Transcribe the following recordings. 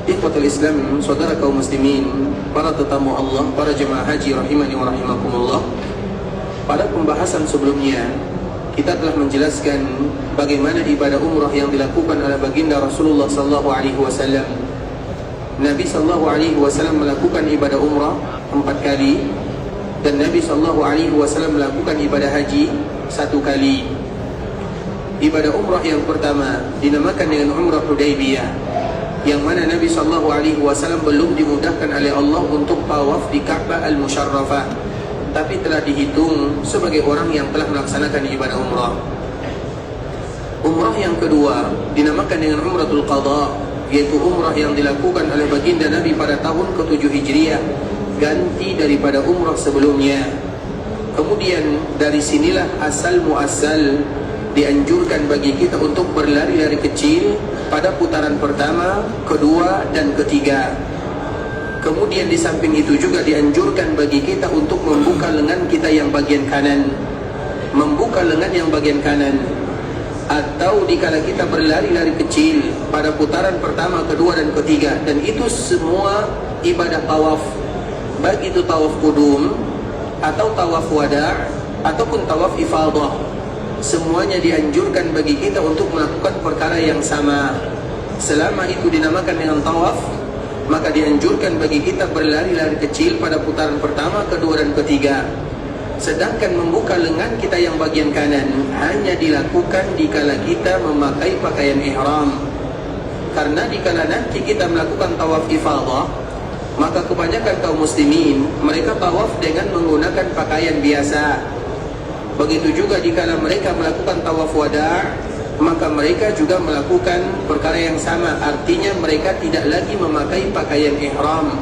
Ikhwatul Islam, saudara kaum muslimin, para tetamu Allah, para jemaah haji rahimani wa rahimakumullah. Pada pembahasan sebelumnya kita telah menjelaskan bagaimana ibadah umrah yang dilakukan oleh baginda Rasulullah sallallahu alaihi wasallam. Nabi sallallahu alaihi wasallam melakukan ibadah umrah 4 kali dan Nabi sallallahu alaihi wasallam melakukan ibadah haji 1 kali. Ibadah umrah yang pertama dinamakan dengan Umrah Hudaybiyah, yang mana Nabi sallallahu alaihi wasallam belum dimudahkan oleh Allah untuk tawaf di Ka'bah Al-Musyarrafah, tapi telah dihitung sebagai orang yang telah melaksanakan ibadah umrah. Umrah yang kedua dinamakan dengan Umratul Qadha, yaitu umrah yang dilakukan oleh baginda Nabi pada tahun ke-7 Hijriah, ganti daripada umrah sebelumnya. Kemudian dari sinilah asal muasal dianjurkan bagi kita untuk berlari dari kecil pada putaran pertama, kedua, dan ketiga. Kemudian di samping itu juga dianjurkan bagi kita untuk membuka lengan kita yang bagian kanan, membuka lengan yang bagian kanan. Atau dikala kita berlari dari kecil pada putaran pertama, kedua, dan ketiga. Dan itu semua ibadah tawaf, baik itu tawaf qudum atau tawaf wada' ataupun tawaf ifadah, semuanya dianjurkan bagi kita untuk melakukan perkara yang sama. Selama itu dinamakan dengan tawaf, maka dianjurkan bagi kita berlari-lari kecil pada putaran pertama, kedua, dan ketiga. Sedangkan membuka lengan kita yang bagian kanan hanya dilakukan dikala kita memakai pakaian ihram. Karena dikala nanti kita melakukan tawaf ifadah, maka kebanyakan kaum muslimin mereka tawaf dengan menggunakan pakaian biasa. Begitu juga dikala mereka melakukan tawaf wada', maka mereka juga melakukan perkara yang sama. Artinya mereka tidak lagi memakai pakaian ihram,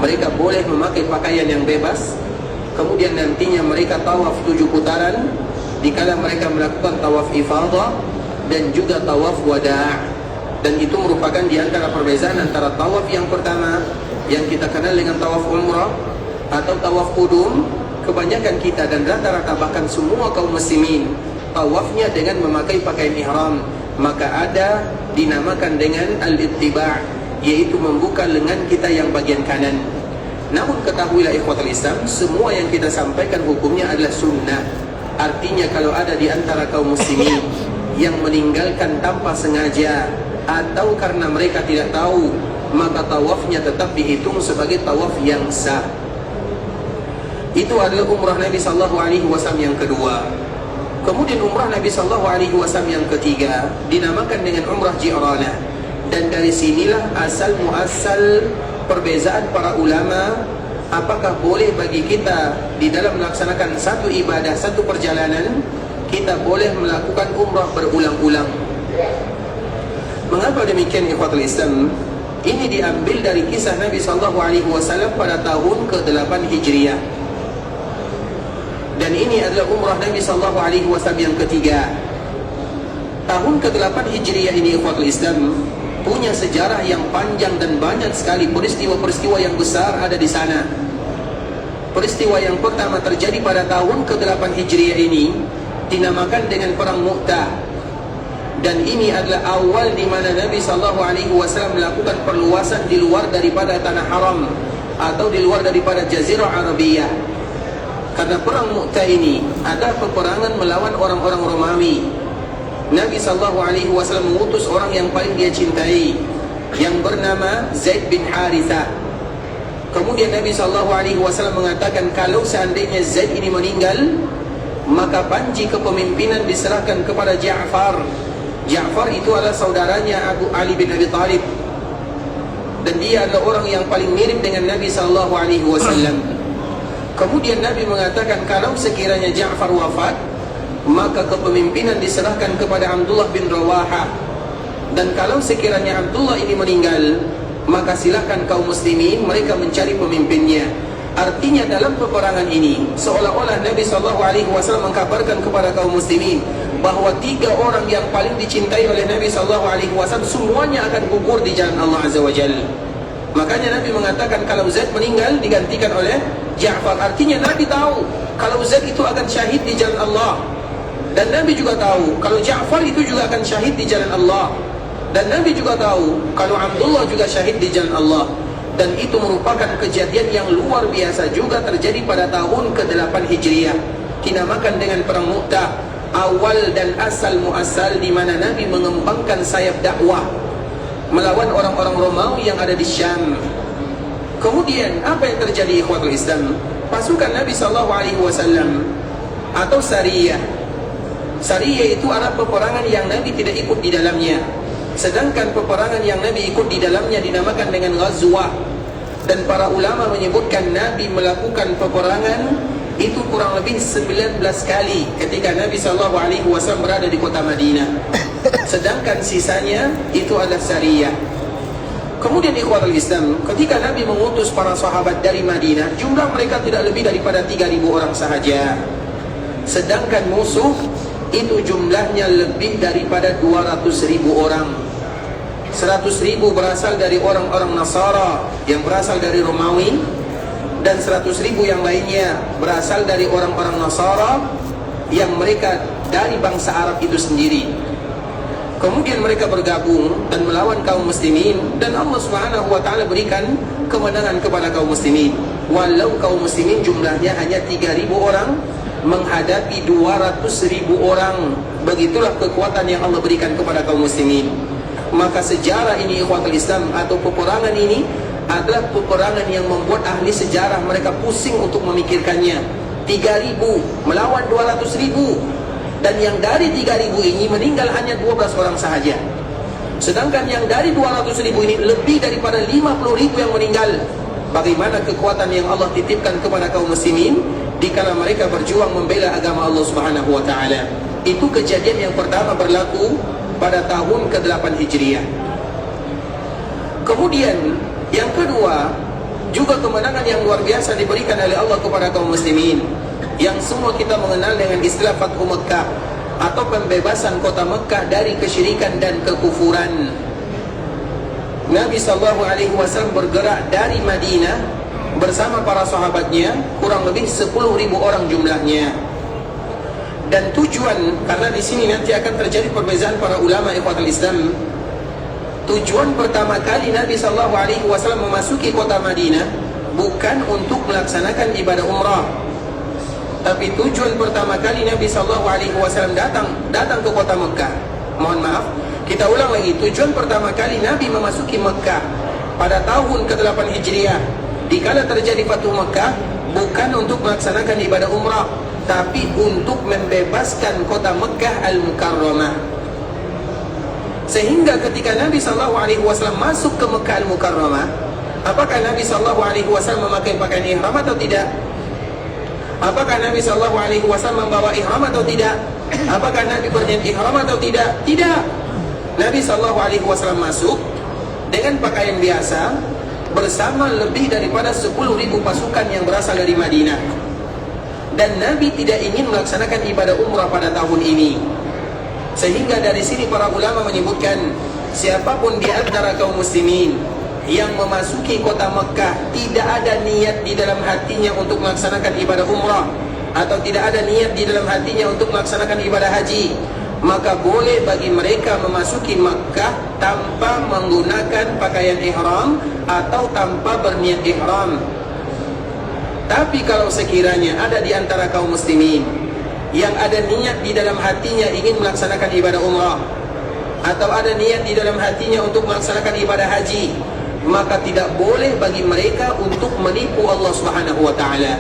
mereka boleh memakai pakaian yang bebas. Kemudian nantinya mereka tawaf 7 putaran dikala mereka melakukan tawaf ifadah dan juga tawaf wada'. Dan itu merupakan di antara perbezaan antara tawaf yang pertama yang kita kenal dengan tawaf umrah atau tawaf qudum. Kebanyakan kita dan rata-rata bahkan semua kaum muslimin tawafnya dengan memakai pakaian ihram, maka ada dinamakan dengan al-ittiba', yaitu membuka lengan kita yang bagian kanan. Namun ketahuilah ikhwatul Islam, semua yang kita sampaikan hukumnya adalah sunnah. Artinya kalau ada di antara kaum muslimin yang meninggalkan tanpa sengaja atau karena mereka tidak tahu, maka tawafnya tetap dihitung sebagai tawaf yang sah. Itu adalah umrah Nabi sallallahu alaihi wasallam yang kedua. Kemudian umrah Nabi sallallahu alaihi wasallam yang ketiga dinamakan dengan umrah Ji'ranah. Dan dari sinilah asal muasal perbezaan para ulama, apakah boleh bagi kita di dalam melaksanakan satu ibadah, satu perjalanan, kita boleh melakukan umrah berulang-ulang. Mengapa demikian ikhwatul Islam? Ini diambil dari kisah Nabi sallallahu alaihi wasallam pada tahun ke-8 Hijriah. Dan ini adalah umrah Nabi sallallahu alaihi wasallam yang ketiga. Tahun ke-8 Hijriah ini ikhwatul Islam punya sejarah yang panjang dan banyak sekali peristiwa-peristiwa yang besar ada di sana. Peristiwa yang pertama terjadi pada tahun ke-8 Hijriah ini dinamakan dengan perang Mu'tah. Dan ini adalah awal di mana Nabi sallallahu alaihi wasallam melakukan perluasan di luar daripada tanah haram atau di luar daripada Jazirah Arabiyah. Karena perang Mu'tah ini ada peperangan melawan orang-orang Romawi. Nabi sallallahu alaihi wasallam mengutus orang yang paling dia cintai, yang bernama Zaid bin Harithah. Kemudian Nabi sallallahu alaihi wasallam mengatakan kalau seandainya Zaid ini meninggal, maka panji kepemimpinan diserahkan kepada Ja'far. Ja'far itu adalah saudaranya Abu Ali bin Abi Thalib, dan dia adalah orang yang paling mirip dengan Nabi sallallahu alaihi wasallam. Kemudian Nabi mengatakan kalau sekiranya Ja'far wafat, maka kepemimpinan diserahkan kepada Abdullah bin Rawahah. Dan kalau sekiranya Abdullah ini meninggal, maka silakan kaum muslimin mereka mencari pemimpinnya. Artinya dalam peperangan ini seolah-olah Nabi SAW mengkabarkan kepada kaum muslimin bahawa 3 orang yang paling dicintai oleh Nabi SAW semuanya akan gugur di jalan Allah Azza wa Jalla. Makanya Nabi mengatakan kalau Zaid meninggal digantikan oleh Ja'far. Artinya Nabi tahu kalau Zaid itu akan syahid di jalan Allah, dan Nabi juga tahu kalau Ja'far itu juga akan syahid di jalan Allah. Dan Nabi juga tahu kalau Abdullah juga syahid di jalan Allah, dan itu merupakan kejadian yang luar biasa juga terjadi pada tahun ke-8 Hijriah, dinamakan dengan perang Mu'tah, awal dan asal muasal di mana Nabi mengembangkan sayap dakwah melawan orang-orang Romawi yang ada di Syam. Kemudian apa yang terjadi ikhwatul Islam? Pasukan Nabi SAW atau Sariyah. Sariyah itu adalah peperangan yang Nabi tidak ikut di dalamnya. Sedangkan peperangan yang Nabi ikut di dalamnya dinamakan dengan Ghazwah. Dan para ulama menyebutkan Nabi melakukan peperangan itu kurang lebih 19 kali ketika Nabi SAW berada di kota Madinah. Sedangkan sisanya itu adalah Sariyah. Kemudian ikhwatul Islam, ketika Nabi mengutus para sahabat dari Madinah, jumlah mereka tidak lebih daripada 3.000 orang sahaja. Sedangkan musuh itu jumlahnya lebih daripada 200.000 orang. 100.000 berasal dari orang-orang Nasara yang berasal dari Romawi, dan 100.000 yang lainnya berasal dari orang-orang Nasara yang mereka dari bangsa Arab itu sendiri. Kemudian mereka bergabung dan melawan kaum muslimin, dan Allah Subhanahu wa taala berikan kemenangan kepada kaum muslimin. Walau kaum muslimin jumlahnya hanya 3.000 orang menghadapi 200.000 orang. Begitulah kekuatan yang Allah berikan kepada kaum muslimin. Maka sejarah ini ikhwatul Islam atau peperangan ini adalah peperangan yang membuat ahli sejarah mereka pusing untuk memikirkannya. 3.000 melawan 200.000, dan yang dari 3.000 ini meninggal hanya 12 orang sahaja. Sedangkan yang dari 200.000 ini lebih daripada 50.000 yang meninggal. Bagaimana kekuatan yang Allah titipkan kepada kaum muslimin dikala mereka berjuang membela agama Allah Subhanahu wa taala. Itu kejadian yang pertama berlaku pada tahun ke-8 Hijriah. Kemudian yang kedua, juga kemenangan yang luar biasa diberikan oleh Allah kepada kaum muslimin, yang semua kita mengenal dengan istilah Fathu Mekah atau pembebasan kota Mekah dari kesyirikan dan kekufuran. Nabi SAW bergerak dari Madinah bersama para sahabatnya, kurang lebih 10.000 orang jumlahnya. Dan tujuan, karena di sini nanti akan terjadi perbezaan para ulama ikhwatul Islam. Tujuan pertama kali Nabi SAW memasuki kota Madinah bukan untuk melaksanakan ibadah umrah, tapi tujuan pertama kali Nabi SAW datang ke kota Mekah. Mohon maaf, kita ulang lagi. Tujuan pertama kali Nabi memasuki Mekah pada tahun ke-8 Hijriah, dikala terjadi Fathu Mekah, bukan untuk melaksanakan ibadah umrah, tapi untuk membebaskan kota Mekah Al-Mukarramah. Sehingga ketika Nabi SAW masuk ke Mekah Al-Mukarramah, apakah Nabi SAW memakai pakaian ihram atau tidak? Apakah Nabi SAW membawa ihram atau tidak? Apakah Nabi berniat ihram atau tidak? Tidak. Nabi SAW masuk dengan pakaian biasa bersama lebih daripada 10.000 pasukan yang berasal dari Madinah. Dan Nabi tidak ingin melaksanakan ibadah umrah pada tahun ini. Sehingga dari sini para ulama menyebutkan, siapapun di antara kaum muslimin yang memasuki kota Mekah tidak ada niat di dalam hatinya untuk melaksanakan ibadah umrah, atau tidak ada niat di dalam hatinya untuk melaksanakan ibadah haji, maka boleh bagi mereka memasuki Mekah tanpa menggunakan pakaian ihram atau tanpa berniat ihram. Tapi kalau sekiranya ada di antara kaum muslimin yang ada niat di dalam hatinya ingin melaksanakan ibadah umrah, atau ada niat di dalam hatinya untuk melaksanakan ibadah haji, maka tidak boleh bagi mereka untuk menipu Allah Subhanahu wa taala.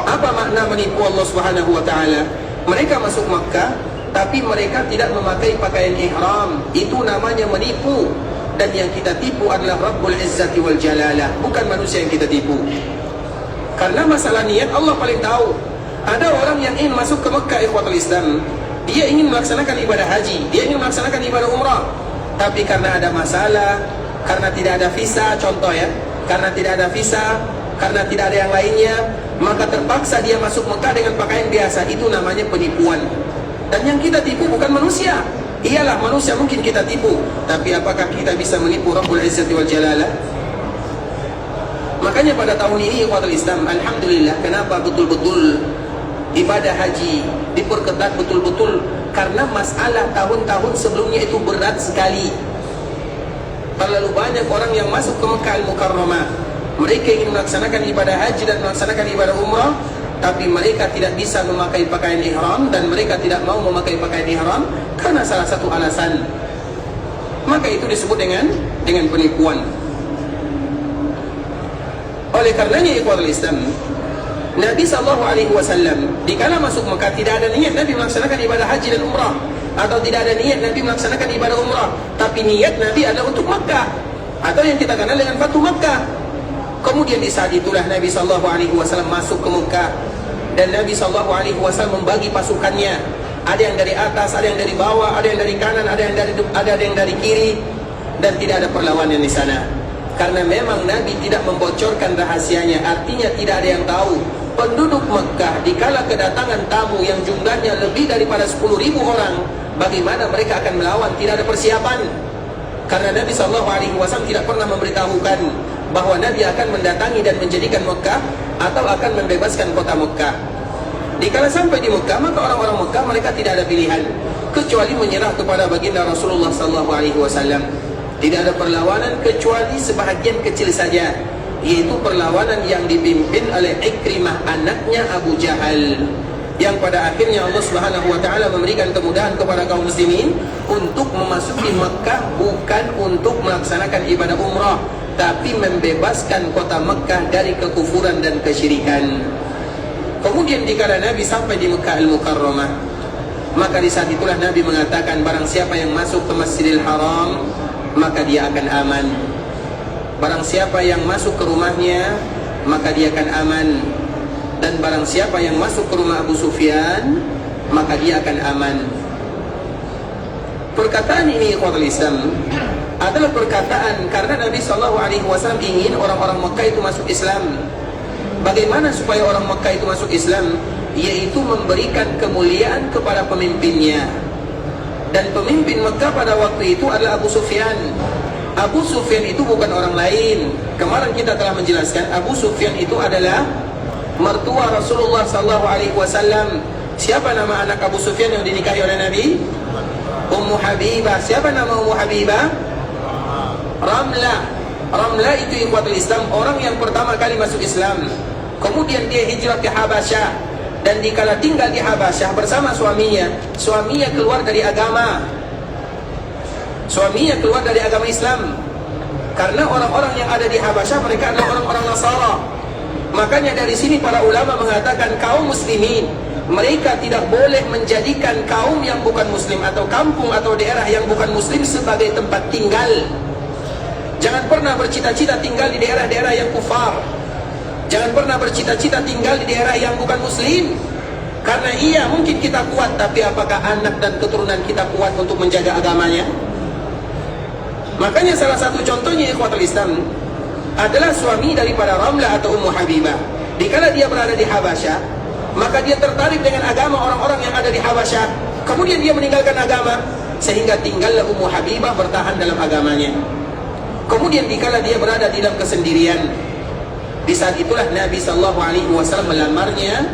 Apa makna menipu Allah Subhanahu wa taala? Mereka masuk Makkah tapi mereka tidak memakai pakaian ihram. Itu namanya menipu. Dan yang kita tipu adalah Rabbul Izzati wal Jalalah, bukan manusia yang kita tipu. Karena masalah niat Allah paling tahu. Ada orang yang ingin masuk ke Mekah ikhwatul Islam, dia ingin melaksanakan ibadah haji, dia ingin melaksanakan ibadah umrah, tapi karena ada masalah, karena tidak ada visa, contoh ya, karena tidak ada visa, karena tidak ada yang lainnya, maka terpaksa dia masuk Mekah dengan pakaian biasa. Itu namanya penipuan. Dan yang kita tipu bukan manusia. Iyalah manusia mungkin kita tipu, tapi apakah kita bisa menipu Rabbul Izzati wal Jalalah? Makanya pada tahun ini ikhwatul Islam, alhamdulillah, kenapa betul-betul ibadah haji diperketat betul-betul? Karena masalah tahun-tahun sebelumnya itu berat sekali. terlalu banyak orang yang masuk ke Mekah Al-Mukarramah. Mereka ingin melaksanakan ibadah haji dan melaksanakan ibadah umrah, tapi mereka tidak bisa memakai pakaian ihram, dan mereka tidak mau memakai pakaian ihram karena salah satu alasan. Maka itu disebut dengan penipuan. Oleh karenanya ikhwatul Islam, Nabi SAW dikala masuk Mekah tidak ada niat Nabi melaksanakan ibadah haji dan umrah, atau tidak ada niat Nabi melaksanakan ibadah umrah, tapi niat Nabi adalah untuk Mekah, atau yang kita kenal dengan Fatu Mekah. Kemudian di saat itulah Nabi SAW masuk ke Mekah, dan Nabi SAW membagi pasukannya. Ada yang dari atas, ada yang dari bawah, ada yang dari kanan, ada yang dari kiri, dan tidak ada perlawanan di sana. Karena memang Nabi tidak membocorkan rahasianya, artinya tidak ada yang tahu. Penduduk Mekah dikala kedatangan tamu yang jumlahnya lebih daripada 10.000 orang, bagaimana mereka akan melawan? Tidak ada persiapan. Karena Nabi SAW tidak pernah memberitahukan bahwa Nabi akan mendatangi dan menjadikan Mekah atau akan membebaskan kota Mekah. Dikala sampai di Mekah, maka orang-orang Mekah mereka tidak ada pilihan kecuali menyerah kepada baginda Rasulullah SAW. Tidak ada perlawanan kecuali sebahagian kecil saja, yaitu perlawanan yang dipimpin oleh Ikrimah, anaknya Abu Jahal, yang pada akhirnya Allah Subhanahu wa taala memberikan kemudahan kepada kaum muslimin untuk memasuki Mekah, bukan untuk melaksanakan ibadah umrah, tapi membebaskan kota Mekah dari kekufuran dan kesyirikan. Kemudian dikala Nabi sampai di Mekah Al-Mukarramah, maka di saat itulah Nabi mengatakan, barang siapa yang masuk ke Masjidil Haram, maka dia akan aman. Barang siapa yang masuk ke rumahnya, maka dia akan aman. Dan barang siapa yang masuk ke rumah Abu Sufyan, maka dia akan aman. Perkataan ini ikhwatul Islam adalah perkataan karena Nabi SAW ingin orang-orang Mekah itu masuk Islam. Bagaimana supaya orang Mekah itu masuk Islam? Yaitu memberikan kemuliaan kepada pemimpinnya. Dan pemimpin Mekah pada waktu itu adalah Abu Sufyan. Abu Sufyan itu bukan orang lain. Kemarin kita telah menjelaskan, Abu Sufyan itu adalah mertua Rasulullah SAW. Siapa nama anak Abu Sufyan yang dinikahi oleh Nabi? Ummu Habibah. Siapa nama Ummu Habibah? Ramlah. Ramlah itu ikhwatul Islam, orang yang pertama kali masuk Islam. Kemudian dia hijrah ke Habasyah, dan dikala tinggal di Habasyah bersama suaminya keluar dari agama. Suaminya keluar dari agama Islam. Karena orang-orang yang ada di Habasyah mereka adalah orang-orang Nasara. Makanya dari sini para ulama mengatakan kaum muslimin mereka tidak boleh menjadikan kaum yang bukan muslim atau kampung atau daerah yang bukan muslim sebagai tempat tinggal. Jangan pernah bercita-cita tinggal di daerah-daerah yang kufar. Jangan pernah bercita-cita tinggal di daerah yang bukan muslim. Karena iya mungkin kita kuat, tapi apakah anak dan keturunan kita kuat untuk menjaga agamanya? Makanya salah satu contohnya ikhwatul Islam adalah suami daripada Ramlah atau Ummu Habibah. Dikala dia berada di Habasyah, maka dia tertarik dengan agama orang-orang yang ada di Habasyah. Kemudian dia meninggalkan agama, sehingga tinggallah Ummu Habibah bertahan dalam agamanya. Kemudian dikala dia berada di dalam kesendirian, di saat itulah Nabi SAW melamarnya,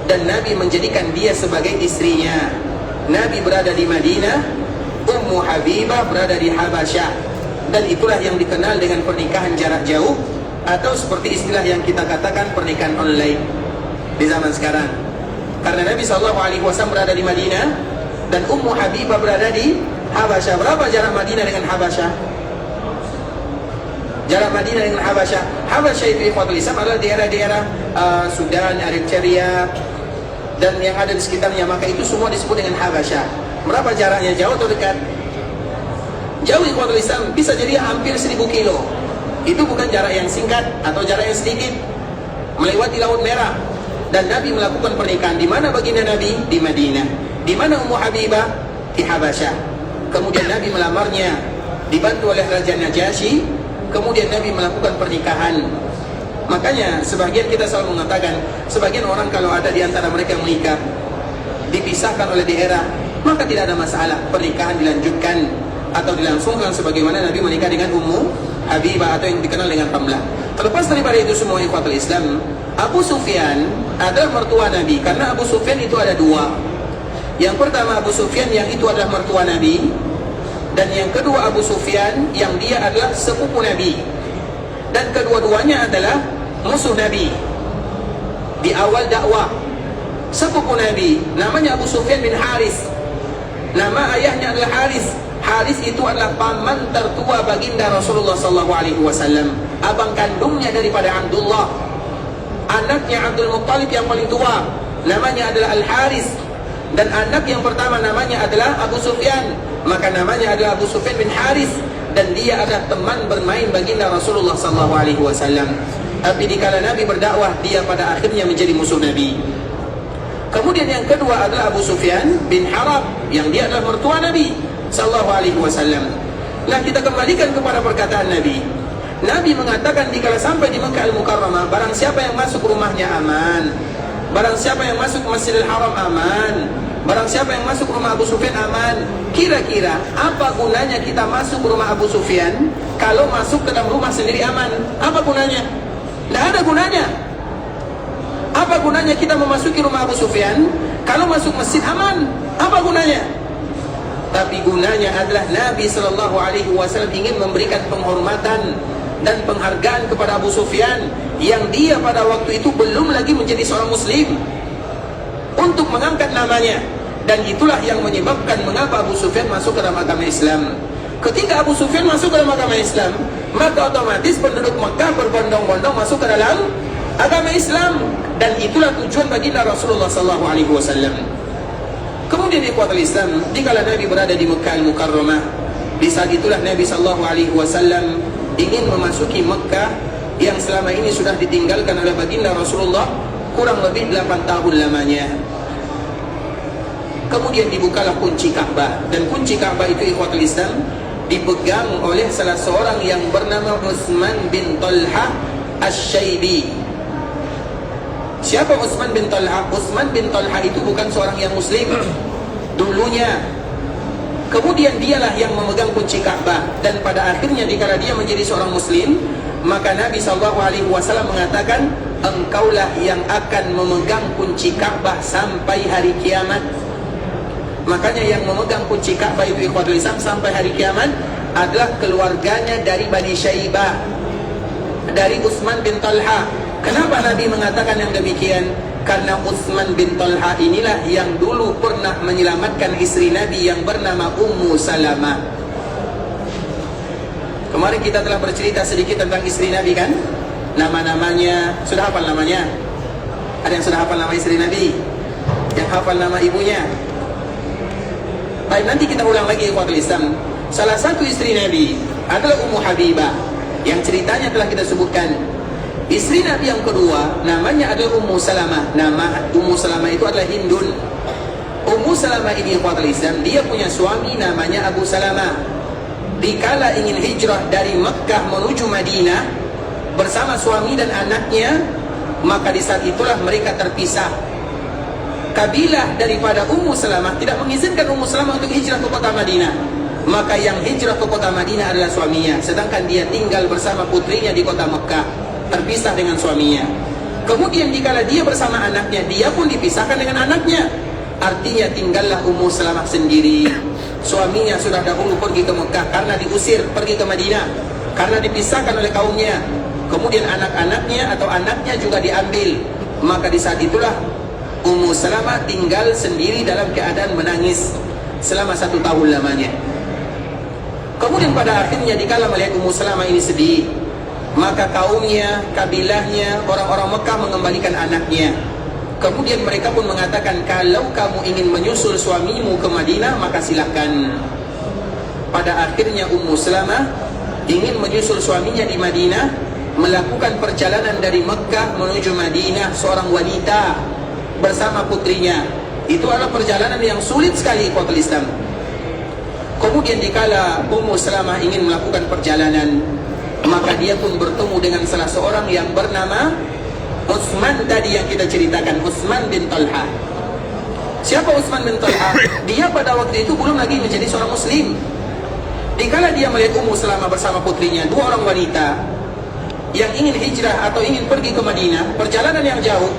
dan Nabi menjadikan dia sebagai istrinya. Nabi berada di Madinah, Ummu Habibah berada di Habasyah. Dan itulah yang dikenal dengan pernikahan jarak jauh, atau seperti istilah yang kita katakan pernikahan online di zaman sekarang. Karena Nabi SAW berada di Madinah dan Ummu Habibah berada di Habasyah. Berapa jarak Madinah dengan Habasyah? Jarak Madinah dengan Habasyah. Habasyah itu ikhwatul Islam adalah daerah-daerah Sudan, Eritrea, dan yang ada di sekitarnya. Maka itu semua disebut dengan Habasyah. Berapa jaraknya? Jauh atau dekat? Jauh ikhwatul Islam. Bisa jadi hampir 1000 kilo. Itu bukan jarak yang singkat atau jarak yang sedikit. Melewati Laut Merah. Dan Nabi melakukan pernikahan. Di mana baginda Nabi? Di Madinah. Di mana Ummu Habibah? Di Habasyah. Kemudian Nabi melamarnya, dibantu oleh Raja Najasyi. Kemudian Nabi melakukan pernikahan. Makanya sebagian kita selalu mengatakan, sebagian orang kalau ada di antara mereka yang menikah dipisahkan oleh daerah, maka tidak ada masalah, pernikahan dilanjutkan atau dilangsungkan sebagaimana Nabi menikah dengan Ummu Habibah atau yang dikenal dengan Ramlah. Terlepas daripada itu semua ikhwatul Islam, Abu Sufyan adalah mertua Nabi. Karena Abu Sufyan itu ada dua. Yang pertama Abu Sufyan yang itu adalah mertua Nabi, Dan yang kedua Abu Sufyan, yang dia adalah sepupu Nabi, dan kedua-duanya adalah musuh Nabi di awal dakwah. Sepupu Nabi namanya Abu Sufyan bin Haris, nama ayahnya adalah Haris. Haris itu adalah paman tertua baginda Rasulullah SAW, abang kandungnya daripada Abdullah. Anaknya Abdul Muttalib yang paling tua namanya adalah Al-Haris, dan anak yang pertama namanya adalah Abu Sufyan, maka namanya adalah Abu Sufyan bin Haris, dan dia adalah teman bermain baginda Rasulullah SAW. Tapi dikala Nabi berdakwah, dia pada akhirnya menjadi musuh Nabi. Kemudian yang kedua adalah Abu Sufyan bin Harb, yang dia adalah mertua Nabi SAW. Nah, kita kembalikan kepada perkataan Nabi. Nabi mengatakan dikala sampai di Makkah Al-Mukarramah, barang siapa yang masuk rumahnya aman, barang siapa yang masuk Masjidil Haram aman, barang siapa yang masuk rumah Abu Sufyan aman. Kira-kira apa gunanya kita masuk rumah Abu Sufyan kalau masuk ke dalam rumah sendiri aman? Apa gunanya? Tidak ada gunanya. Apa gunanya kita memasuki rumah Abu Sufyan kalau masuk masjid aman? Apa gunanya? Tapi gunanya adalah Nabi SAW ingin memberikan penghormatan dan penghargaan kepada Abu Sufyan, yang dia pada waktu itu belum lagi menjadi seorang muslim, untuk mengangkat namanya. Dan itulah yang menyebabkan mengapa Abu Sufyan masuk ke dalam agama Islam. Ketika Abu Sufyan masuk ke dalam agama Islam, maka otomatis penduduk Makkah berbondong-bondong masuk ke dalam agama Islam. Dan itulah tujuan baginda Rasulullah SAW. Kemudian ikhwatul Islam, dikala Nabi berada di Makkah Al-Mukarramah, di saat itulah Nabi SAW ingin memasuki Makkah yang selama ini sudah ditinggalkan oleh baginda Rasulullah kurang lebih 8 tahun lamanya. Kemudian dibukalah kunci Ka'bah, dan kunci Ka'bah itu ikhwatul Islam dipegang oleh salah seorang yang bernama Utsman bin Talha Asy-Syaibi. Siapa Utsman bin Talha? Utsman bin Talha itu bukan seorang yang muslim dulunya. Kemudian dialah yang memegang kunci Ka'bah, dan pada akhirnya dikala dia menjadi seorang muslim, maka Nabi SAW mengatakan, engkaulah yang akan memegang kunci Ka'bah sampai hari kiamat. Makanya yang memegang kunci Ka'bah itu ikhwatul Islam sampai hari kiamat adalah keluarganya dari Bani Syaibah, dari Utsman bin Talha. Kenapa Nabi mengatakan yang demikian? Karena Utsman bin Talha inilah yang dulu pernah menyelamatkan istri Nabi yang bernama Ummu Salamah. Kemarin kita telah bercerita sedikit tentang istri Nabi kan? Nama-namanya, sudah hafal namanya? Ada yang sudah hafal nama istri Nabi? Yang hafal nama ibunya? Baik, nanti kita ulang lagi ikhwatul Islam. Salah satu istri Nabi adalah Ummu Habibah, yang ceritanya telah kita sebutkan. Istri Nabi yang kedua namanya adalah Ummu Salamah. Nama Ummu Salamah itu adalah Hindun. Ummu Salamah ini ikhwatul Islam, dia punya suami namanya Abu Salamah. Dikala ingin hijrah dari Makkah menuju Madinah bersama suami dan anaknya, maka di saat itulah mereka terpisah. Kabilah daripada Ummu Salamah tidak mengizinkan Ummu Salamah untuk hijrah ke kota Madinah. Maka yang hijrah ke kota Madinah adalah suaminya, sedangkan dia tinggal bersama putrinya di kota Makkah, terpisah dengan suaminya. Kemudian dikala dia bersama anaknya, dia pun dipisahkan dengan anaknya. Artinya tinggallah Ummu Salamah sendiri. Suaminya sudah dahulu pergi ke Mekah karena diusir pergi ke Madinah, karena dipisahkan oleh kaumnya. Kemudian anak-anaknya atau anaknya juga diambil. Maka di saat itulah Ummu Salamah tinggal sendiri dalam keadaan menangis selama 1 tahun lamanya. Kemudian pada akhirnya dikala melihat Ummu Salamah ini sedih, maka kaumnya, kabilahnya, orang-orang Mekah mengembalikan anaknya. Kemudian mereka pun mengatakan, kalau kamu ingin menyusul suamimu ke Madinah, maka silakan. Pada akhirnya Ummu Salamah ingin menyusul suaminya di Madinah, melakukan perjalanan dari Mekah menuju Madinah, seorang wanita bersama putrinya. Itu adalah perjalanan yang sulit sekali ikhwatul Islam. Kemudian dikala Ummu Salamah ingin melakukan perjalanan, maka dia pun bertemu dengan salah seorang yang bernama Utsman tadi yang kita ceritakan, Utsman bin Talha. Siapa Utsman bin Talha? Dia pada waktu itu belum lagi menjadi seorang muslim. Dikala dia melihat Ummu Salamah bersama putrinya, 2 orang wanita yang ingin hijrah atau ingin pergi ke Madinah, perjalanan yang jauh,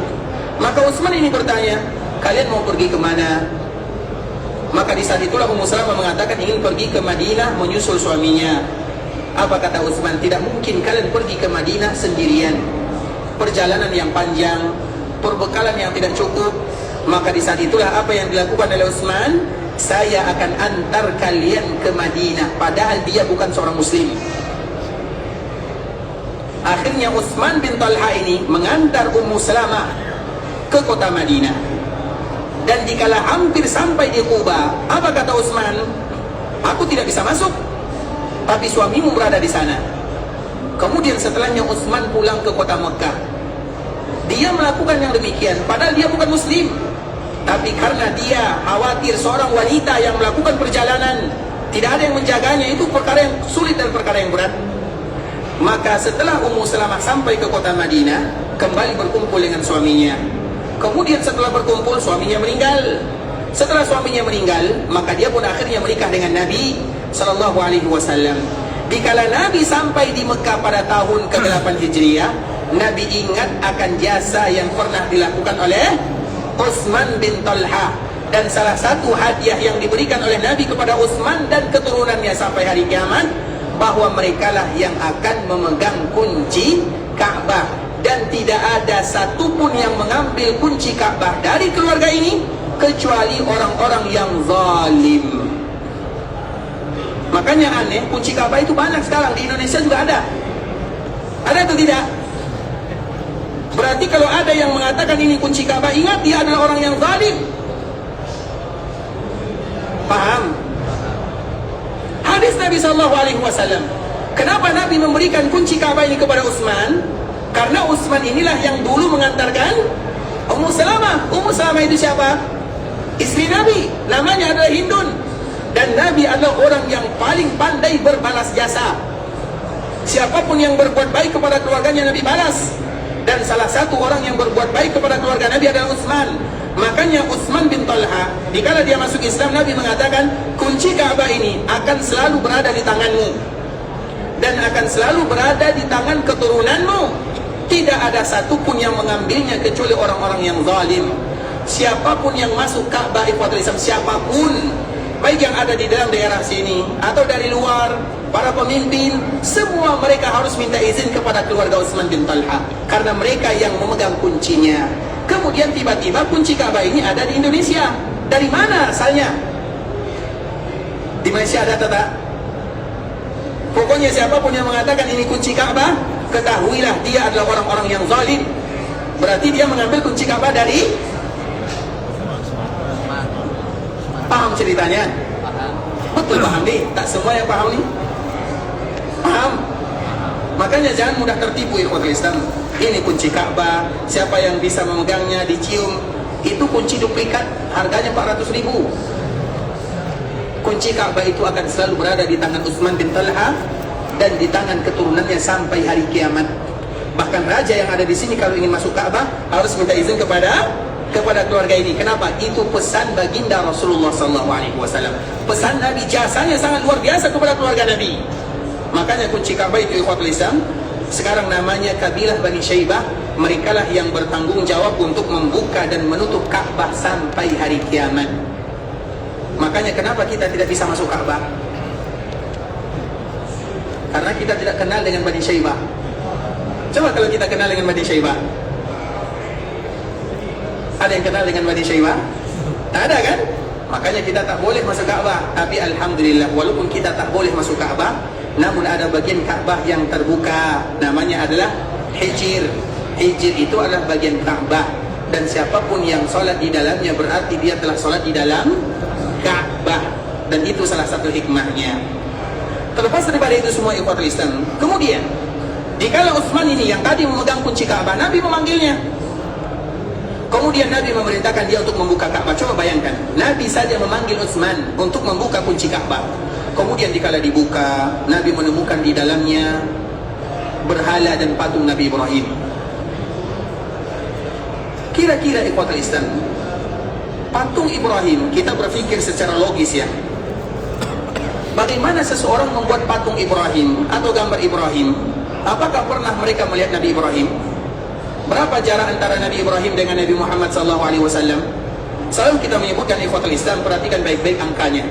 maka Utsman ini bertanya, kalian mau pergi kemana? Maka di saat itulah Ummu Salamah mengatakan ingin pergi ke Madinah menyusul suaminya. Apa kata Utsman? Tidak mungkin kalian pergi ke Madinah sendirian. Perjalanan yang panjang, perbekalan yang tidak cukup. Maka di saat itulah apa yang dilakukan oleh Utsman, saya akan antar kalian ke Madinah, padahal dia bukan seorang muslim. Akhirnya Utsman bin Talha ini mengantar Ummu Salamah ke kota Madinah. Dan dikala hampir sampai di Quba, apa kata Utsman? Aku tidak bisa masuk, tapi suamimu berada di sana. Kemudian setelahnya Utsman pulang ke kota Mekah. Dia melakukan yang demikian, padahal dia bukan muslim. Tapi karena dia khawatir seorang wanita yang melakukan perjalanan tidak ada yang menjaganya, itu perkara yang sulit dan perkara yang berat. Maka setelah Ummu Salamah sampai ke kota Madinah, kembali berkumpul dengan suaminya. Kemudian setelah berkumpul, suaminya meninggal. Setelah suaminya meninggal, maka dia pun akhirnya menikah dengan Nabi SAW. Dikala Nabi sampai di Mekah pada tahun ke-8 Hijriah, Nabi ingat akan jasa yang pernah dilakukan oleh Utsman bin Talha. Dan salah satu hadiah yang diberikan oleh Nabi kepada Utsman dan keturunannya sampai hari kiamat, bahwa merekalah yang akan memegang kunci Ka'bah. Dan tidak ada satupun yang mengambil kunci Ka'bah dari keluarga ini kecuali orang-orang yang zalim. Makanya aneh, kunci Ka'bah itu banyak sekarang. Di Indonesia juga ada. Ada atau tidak? Berarti kalau ada yang mengatakan ini kunci Ka'bah, ingat dia adalah orang yang zalim. Paham? Hadis Nabi SAW. Kenapa Nabi memberikan kunci Ka'bah ini kepada Utsman? Karena Utsman inilah yang dulu mengantarkan Ummu Salamah. Ummu Salamah itu siapa? Istri Nabi. Namanya adalah Hindun. Dan Nabi adalah orang yang paling pandai berbalas jasa. Siapapun yang berbuat baik kepada keluarganya, Nabi balas. Dan salah satu orang yang berbuat baik kepada keluarga Nabi adalah Utsman. Makanya Utsman bin Talha, dikala dia masuk Islam, Nabi mengatakan, kunci Ka'bah ini akan selalu berada di tanganmu, dan akan selalu berada di tangan keturunanmu. Tidak ada satupun yang mengambilnya kecuali orang-orang yang zalim. Siapapun yang masuk Ka'bah, ikhwatul Islam, siapapun, baik yang ada di dalam daerah sini atau dari luar, para pemimpin, semua mereka harus minta izin kepada keluarga Utsman bin Talha, karena mereka yang memegang kuncinya. Kemudian tiba-tiba kunci Ka'bah ini ada di Indonesia. Dari mana asalnya? Di Malaysia ada atau tak? Pokoknya siapapun yang mengatakan ini kunci Ka'bah, ketahuilah dia adalah orang-orang yang zalim. Berarti dia mengambil kunci Ka'bah dari... Paham ceritanya? Betul paham nih? Tak semua yang paham nih? Paham? Makanya jangan mudah tertipu ikhwatul Islam. Ini kunci Ka'bah, siapa yang bisa memegangnya, dicium, itu kunci duplikat, harganya 400.000. Kunci Ka'bah itu akan selalu berada di tangan Utsman bin Talha dan di tangan keturunannya sampai hari kiamat. Bahkan raja yang ada di sini kalau ingin masuk Ka'bah harus minta izin kepada keluarga ini. Kenapa? Itu pesan baginda Rasulullah SAW. Pesan Nabi, jasanya sangat luar biasa kepada keluarga Nabi. Makanya kunci Ka'bah itu ikhwatul Islam, sekarang namanya kabilah Bani Syaibah. Merekalah yang bertanggung jawab untuk membuka dan menutup Ka'bah sampai hari kiamat. Makanya kenapa kita tidak bisa masuk Ka'bah? Karena kita tidak kenal dengan Bani Syaibah. Coba kalau kita kenal dengan Bani Syaibah. Ada yang kenal dengan Bani Syaibah? Tak ada kan? Makanya kita tak boleh masuk Ka'bah. Tapi alhamdulillah, walaupun kita tak boleh masuk Ka'bah, namun ada bagian Ka'bah yang terbuka, namanya adalah Hijr. Hijr itu adalah bagian Ka'bah, dan siapapun yang sholat di dalamnya berarti dia telah sholat di dalam Ka'bah. Dan itu salah satu hikmahnya. Terlepas daripada itu semua ikhwatul Islam, kemudian dikala Utsman ini yang tadi memegang kunci Ka'bah, Nabi memanggilnya. Kemudian Nabi memerintahkan dia untuk membuka Ka'bah. Coba bayangkan, Nabi saja memanggil Utsman untuk membuka kunci Ka'bah. Kemudian dikala dibuka, Nabi menemukan di dalamnya berhala dan patung Nabi Ibrahim. Kira-kira ikhwatul Islam, patung Ibrahim, kita berpikir secara logis ya, bagaimana seseorang membuat patung Ibrahim atau gambar Ibrahim? Apakah pernah mereka melihat Nabi Ibrahim? Berapa jarak antara Nabi Ibrahim dengan Nabi Muhammad SAW? Selalu kita menyebutkan ikhwatul Islam, perhatikan baik-baik angkanya.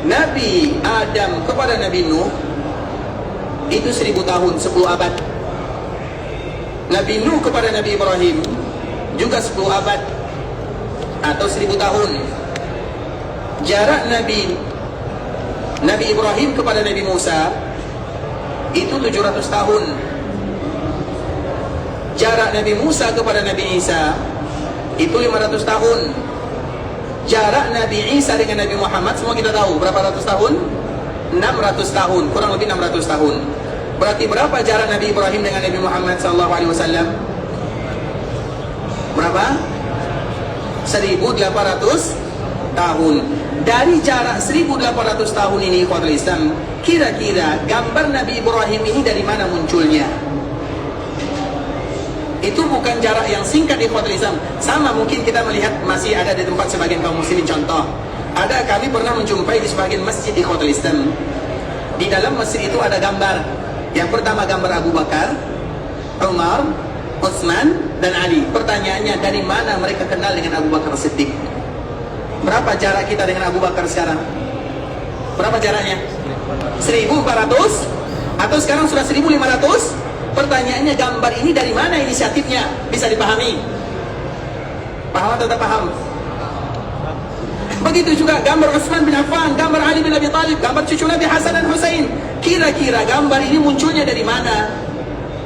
Nabi Adam kepada Nabi Nuh itu 1000 tahun, 10 abad. Nabi Nuh kepada Nabi Ibrahim juga 10 abad atau 1000 tahun. Jarak Nabi Ibrahim kepada Nabi Musa itu 700 tahun. Jarak Nabi Musa kepada Nabi Isa itu 500 tahun. Jarak Nabi Isa dengan Nabi Muhammad semua kita tahu berapa ratus tahun? 600 tahun, kurang lebih 600 tahun. Berarti berapa jarak Nabi Ibrahim dengan Nabi Muhammad SAW? Berapa? 1800 tahun. Dari jarak 1800 tahun ini, ikhwatul Islam, kira-kira gambar Nabi Ibrahim ini dari mana munculnya? Itu bukan jarak yang singkat, ikhwatul Islam. Sama mungkin kita melihat masih ada di tempat sebagian kaum muslimin. Contoh, kami pernah menjumpai di sebagian masjid, ikhwatul Islam. Di dalam masjid itu ada gambar. Yang pertama gambar Abu Bakar, Umar, Utsman, dan Ali. Pertanyaannya, dari mana mereka kenal dengan Abu Bakar Siddiq? Berapa jarak kita dengan Abu Bakar sekarang? Berapa jaraknya? 1400 atau sekarang sudah 1500? Pertanyaannya, gambar ini dari mana inisiatifnya? Bisa dipahami? Paham atau tak paham? Begitu juga gambar Utsman bin Affan, gambar Ali bin Abi Thalib, gambar cucu Nabi Hasan dan Husain. Kira-kira gambar ini munculnya dari mana?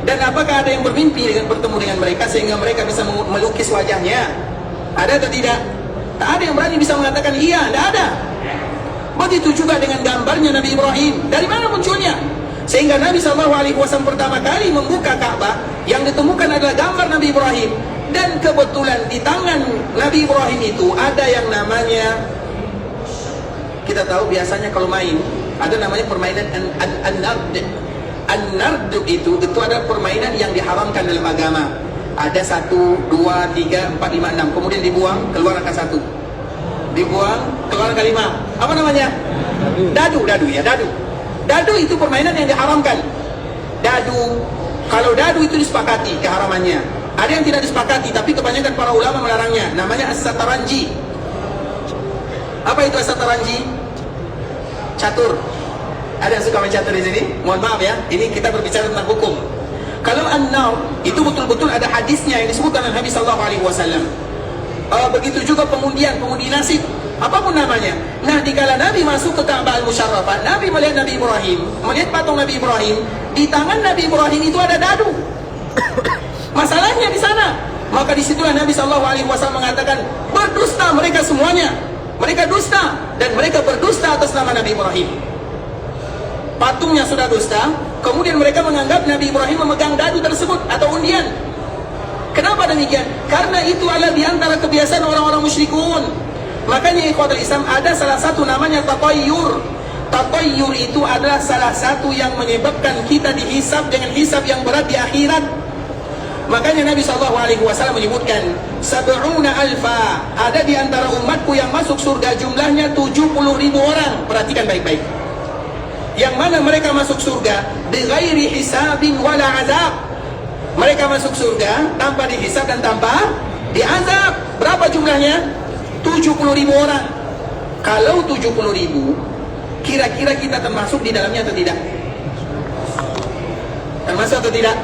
Dan apakah ada yang bermimpi dengan bertemu dengan mereka sehingga mereka bisa melukis wajahnya? Ada atau tidak? Tak ada yang berani bisa mengatakan iya, tidak ada. Begitu juga dengan gambarnya Nabi Ibrahim. Dari mana munculnya? Sehingga Nabi SAW pertama kali membuka Ka'bah, yang ditemukan adalah gambar Nabi Ibrahim. Dan kebetulan di tangan Nabi Ibrahim itu ada yang namanya, kita tahu biasanya kalau main ada namanya permainan an-nard. An-nard itu adalah permainan yang diharamkan dalam agama. Ada 1, 2, 3, 4, 5, 6, kemudian dibuang, keluar angka 1, dibuang, keluar angka 5. Apa namanya? Dadu ya, dadu. Dadu itu permainan yang diharamkan. Dadu, kalau dadu itu disepakati keharamannya. Ada yang tidak disepakati, tapi kebanyakan para ulama melarangnya. Namanya as-sataranji. Apa itu as-sataranji? Catur. Ada yang suka main catur di sini? Mohon maaf ya, ini kita berbicara tentang hukum. Kalau an-nar itu betul-betul ada hadisnya yang disebutkan oleh Nabi SAW. Begitu juga pengundi nasib, apapun namanya. Nah, dikala Nabi masuk ke Ka'bah al-Musyarrafah, Nabi melihat Nabi Ibrahim, melihat patung Nabi Ibrahim. Di tangan Nabi Ibrahim itu ada dadu. Masalahnya di sana. Maka disitulah Nabi SAW mengatakan, berdusta mereka semuanya. Mereka dusta, dan mereka berdusta atas nama Nabi Ibrahim. Patungnya sudah dusta, kemudian mereka menganggap Nabi Ibrahim memegang dadu tersebut atau undian. Kenapa demikian? Karena itu adalah diantara kebiasaan orang-orang musyrikun. Makanya ikhwatul Islam ada salah satu namanya tatayyur. Tatayyur itu adalah salah satu yang menyebabkan kita dihisab dengan hisab yang berat di akhirat. Makanya Nabi SAW menyebutkan 70.000 ada di antara umatku yang masuk surga, jumlahnya 70.000 orang. Perhatikan baik-baik. Yang mana mereka masuk surga bighairi hisabin wala azab. Mereka masuk surga tanpa dihisab dan tanpa diazab. Berapa jumlahnya? 70.000 orang. Kalau 70.000, kira-kira kita termasuk di dalamnya atau tidak? Termasuk atau tidak?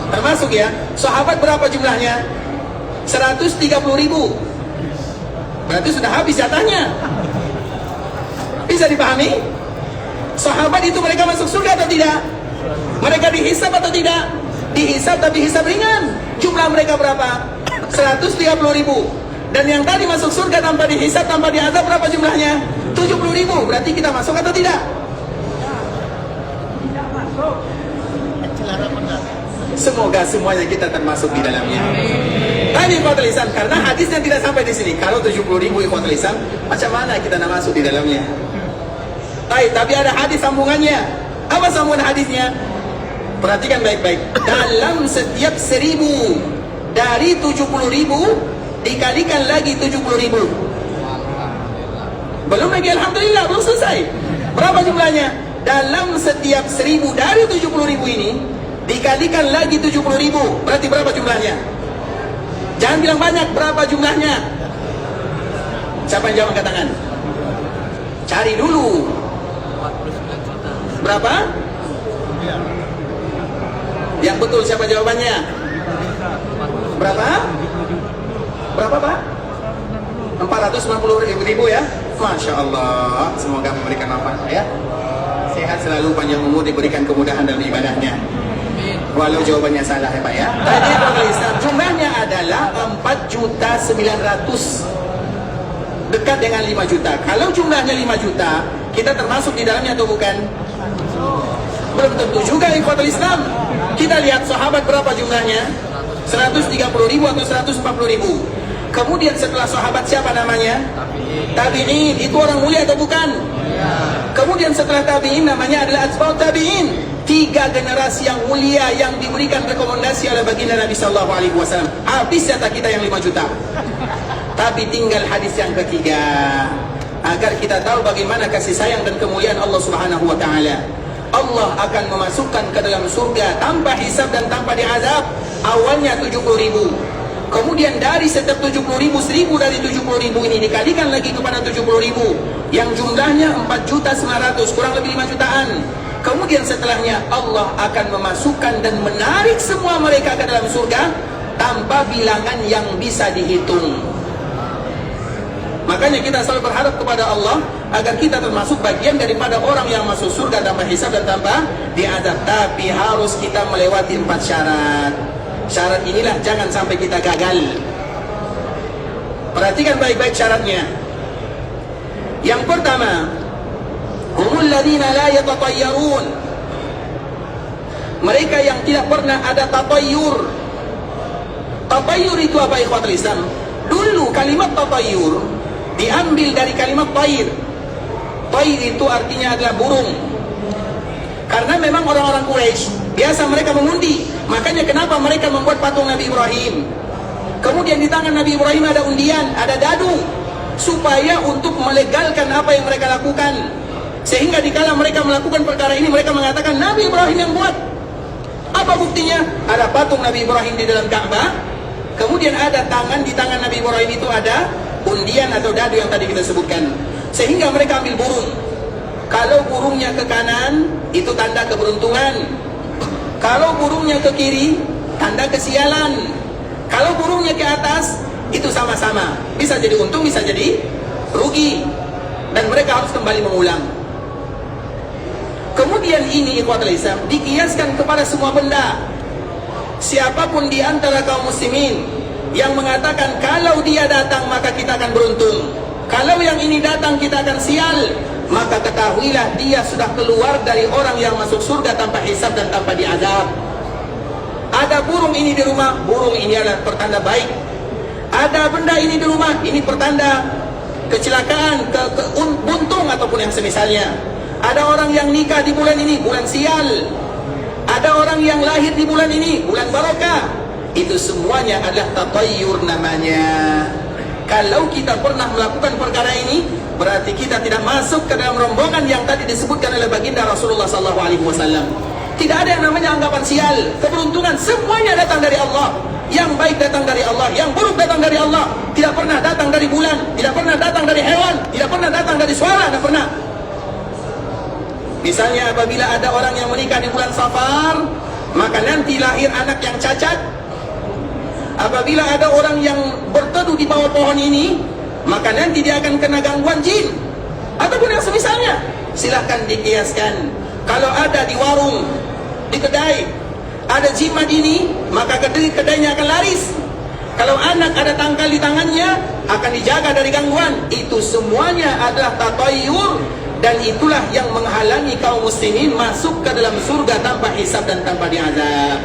Termasuk ya. Sahabat berapa jumlahnya? 130.000. Berarti sudah habis jatahnya. Bisa dipahami? Sahabat itu mereka masuk surga atau tidak? Mereka dihisab atau tidak? Dihisab, tapi hisab ringan. Jumlah mereka berapa? 130.000. Dan yang tadi masuk surga tanpa dihisab, tanpa diazab, berapa jumlahnya? 70.000. Berarti kita masuk atau tidak? Tidak masuk. Semoga semuanya kita termasuk di dalamnya. Tadi ikhwatul Islam, karena hadisnya tidak sampai di sini. Kalau 70.000 ikhwatul Islam, macam mana kita nak masuk di dalamnya? Tapi ada hadis sambungannya. Apa sambungan hadisnya? Perhatikan baik-baik. Dalam setiap 1.000 dari 70.000 dikalikan lagi 70.000. Belum lagi alhamdulillah, belum selesai. Berapa jumlahnya? Dalam setiap 1.000 dari 70.000 ini dikalikan lagi 70.000. Berarti berapa jumlahnya? Jangan bilang banyak, berapa jumlahnya? Siapa yang jawab angkat tangan? Cari dulu. Berapa? Yang betul siapa jawabannya? Berapa? Berapa Pak? 490.000 ya. Masya Allah. Semoga memberikan manfaat ya. Sehat selalu, panjang umur, diberikan kemudahan dalam ibadahnya. Walau jawabannya salah ya Pak ya. Tadi jumlahnya adalah 4.900.000, dekat dengan 5 juta. Kalau jumlahnya 5 juta, kita termasuk di dalamnya atau bukan? Belum tentu juga ikhwatul Islam. Kita lihat sahabat berapa jumlahnya? 130.000 atau 140.000. Kemudian setelah sahabat siapa namanya? Tabi'in. Itu orang mulia atau bukan? Kemudian setelah tabi'in namanya adalah atba'ut tabi'in. 3 generasi yang mulia yang diberikan rekomendasi oleh baginda Nabi sallallahu alaihi wasallam. Habis jatah kita yang 5 juta. Tapi tinggal hadis yang ketiga, agar kita tahu bagaimana kasih sayang dan kemuliaan Allah Subhanahu wa taala. Allah akan memasukkan ke dalam surga tanpa hisab dan tanpa diazab. Awalnya 70.000. Kemudian dari setiap 70.000, 1.000 dari 70.000 ini dikalikan lagi kepada 70.000, yang jumlahnya 4.900.000, kurang lebih 5 jutaan. Kemudian setelahnya Allah akan memasukkan dan menarik semua mereka ke dalam surga tanpa bilangan yang bisa dihitung. Makanya kita selalu berharap kepada Allah agar kita termasuk bagian daripada orang yang masuk surga tanpa hisab dan tanpa diazab. Tapi harus kita melewati 4 syarat. Syarat inilah jangan sampai kita gagal. Perhatikan baik-baik syaratnya. Yang pertama, humul ladzina la yatatayyarun. Mereka yang tidak pernah ada tatayyur. Tatayyur itu apa ikhwatul Islam? Dulu kalimat tatayyur diambil dari kalimat tair. Tair itu artinya adalah burung. Karena memang orang-orang Quraisy biasa mereka mengundi. Makanya kenapa mereka membuat patung Nabi Ibrahim. Kemudian di tangan Nabi Ibrahim ada undian, ada dadu, supaya untuk melegalkan apa yang mereka lakukan. Sehingga dikala mereka melakukan perkara ini, mereka mengatakan Nabi Ibrahim yang buat. Apa buktinya? Ada patung Nabi Ibrahim di dalam Ka'bah. Kemudian ada tangan, di tangan Nabi Ibrahim itu ada undian atau dadu yang tadi kita sebutkan. Sehingga mereka ambil burung. Kalau burungnya ke kanan, itu tanda keberuntungan. Kalau burungnya ke kiri, tanda kesialan. Kalau burungnya ke atas, itu sama-sama. Bisa jadi untung, bisa jadi rugi. Dan mereka harus kembali mengulang. Kemudian ini ikhwatul Islam dikiaskan kepada semua benda. Siapapun di antara kaum muslimin yang mengatakan kalau dia datang maka kita akan beruntung, kalau yang ini datang kita akan sial, maka ketahuilah dia sudah keluar dari orang yang masuk surga tanpa hisab dan tanpa diazab. Ada burung ini di rumah, burung ini adalah pertanda baik. Ada benda ini di rumah, ini pertanda kecelakaan, buntung ataupun yang semisalnya. Ada orang yang nikah di bulan ini, bulan sial. Ada orang yang lahir di bulan ini, bulan barokah. Itu semuanya adalah tatayyur namanya. Kalau kita pernah melakukan perkara ini, berarti kita tidak masuk ke dalam rombongan yang tadi disebutkan oleh baginda Rasulullah SAW. Tidak ada yang namanya anggapan sial, keberuntungan, semuanya datang dari Allah. Yang baik datang dari Allah, yang buruk datang dari Allah. Tidak pernah datang dari bulan, tidak pernah datang dari hewan, tidak pernah datang dari suara, tidak pernah. Misalnya apabila ada orang yang menikah di bulan Safar, maka nanti lahir anak yang cacat. Apabila ada orang yang berteduh di bawah pohon ini, maka nanti dia akan kena gangguan jin ataupun yang semisalnya. Silahkan dikiaskan. Kalau ada di warung, di kedai, ada jimat ini, maka kedainya akan laris. Kalau anak ada tangkal di tangannya, akan dijaga dari gangguan. Itu semuanya adalah tatayyur, dan itulah yang menghalangi kaum muslimin masuk ke dalam surga tanpa hisab dan tanpa diazab.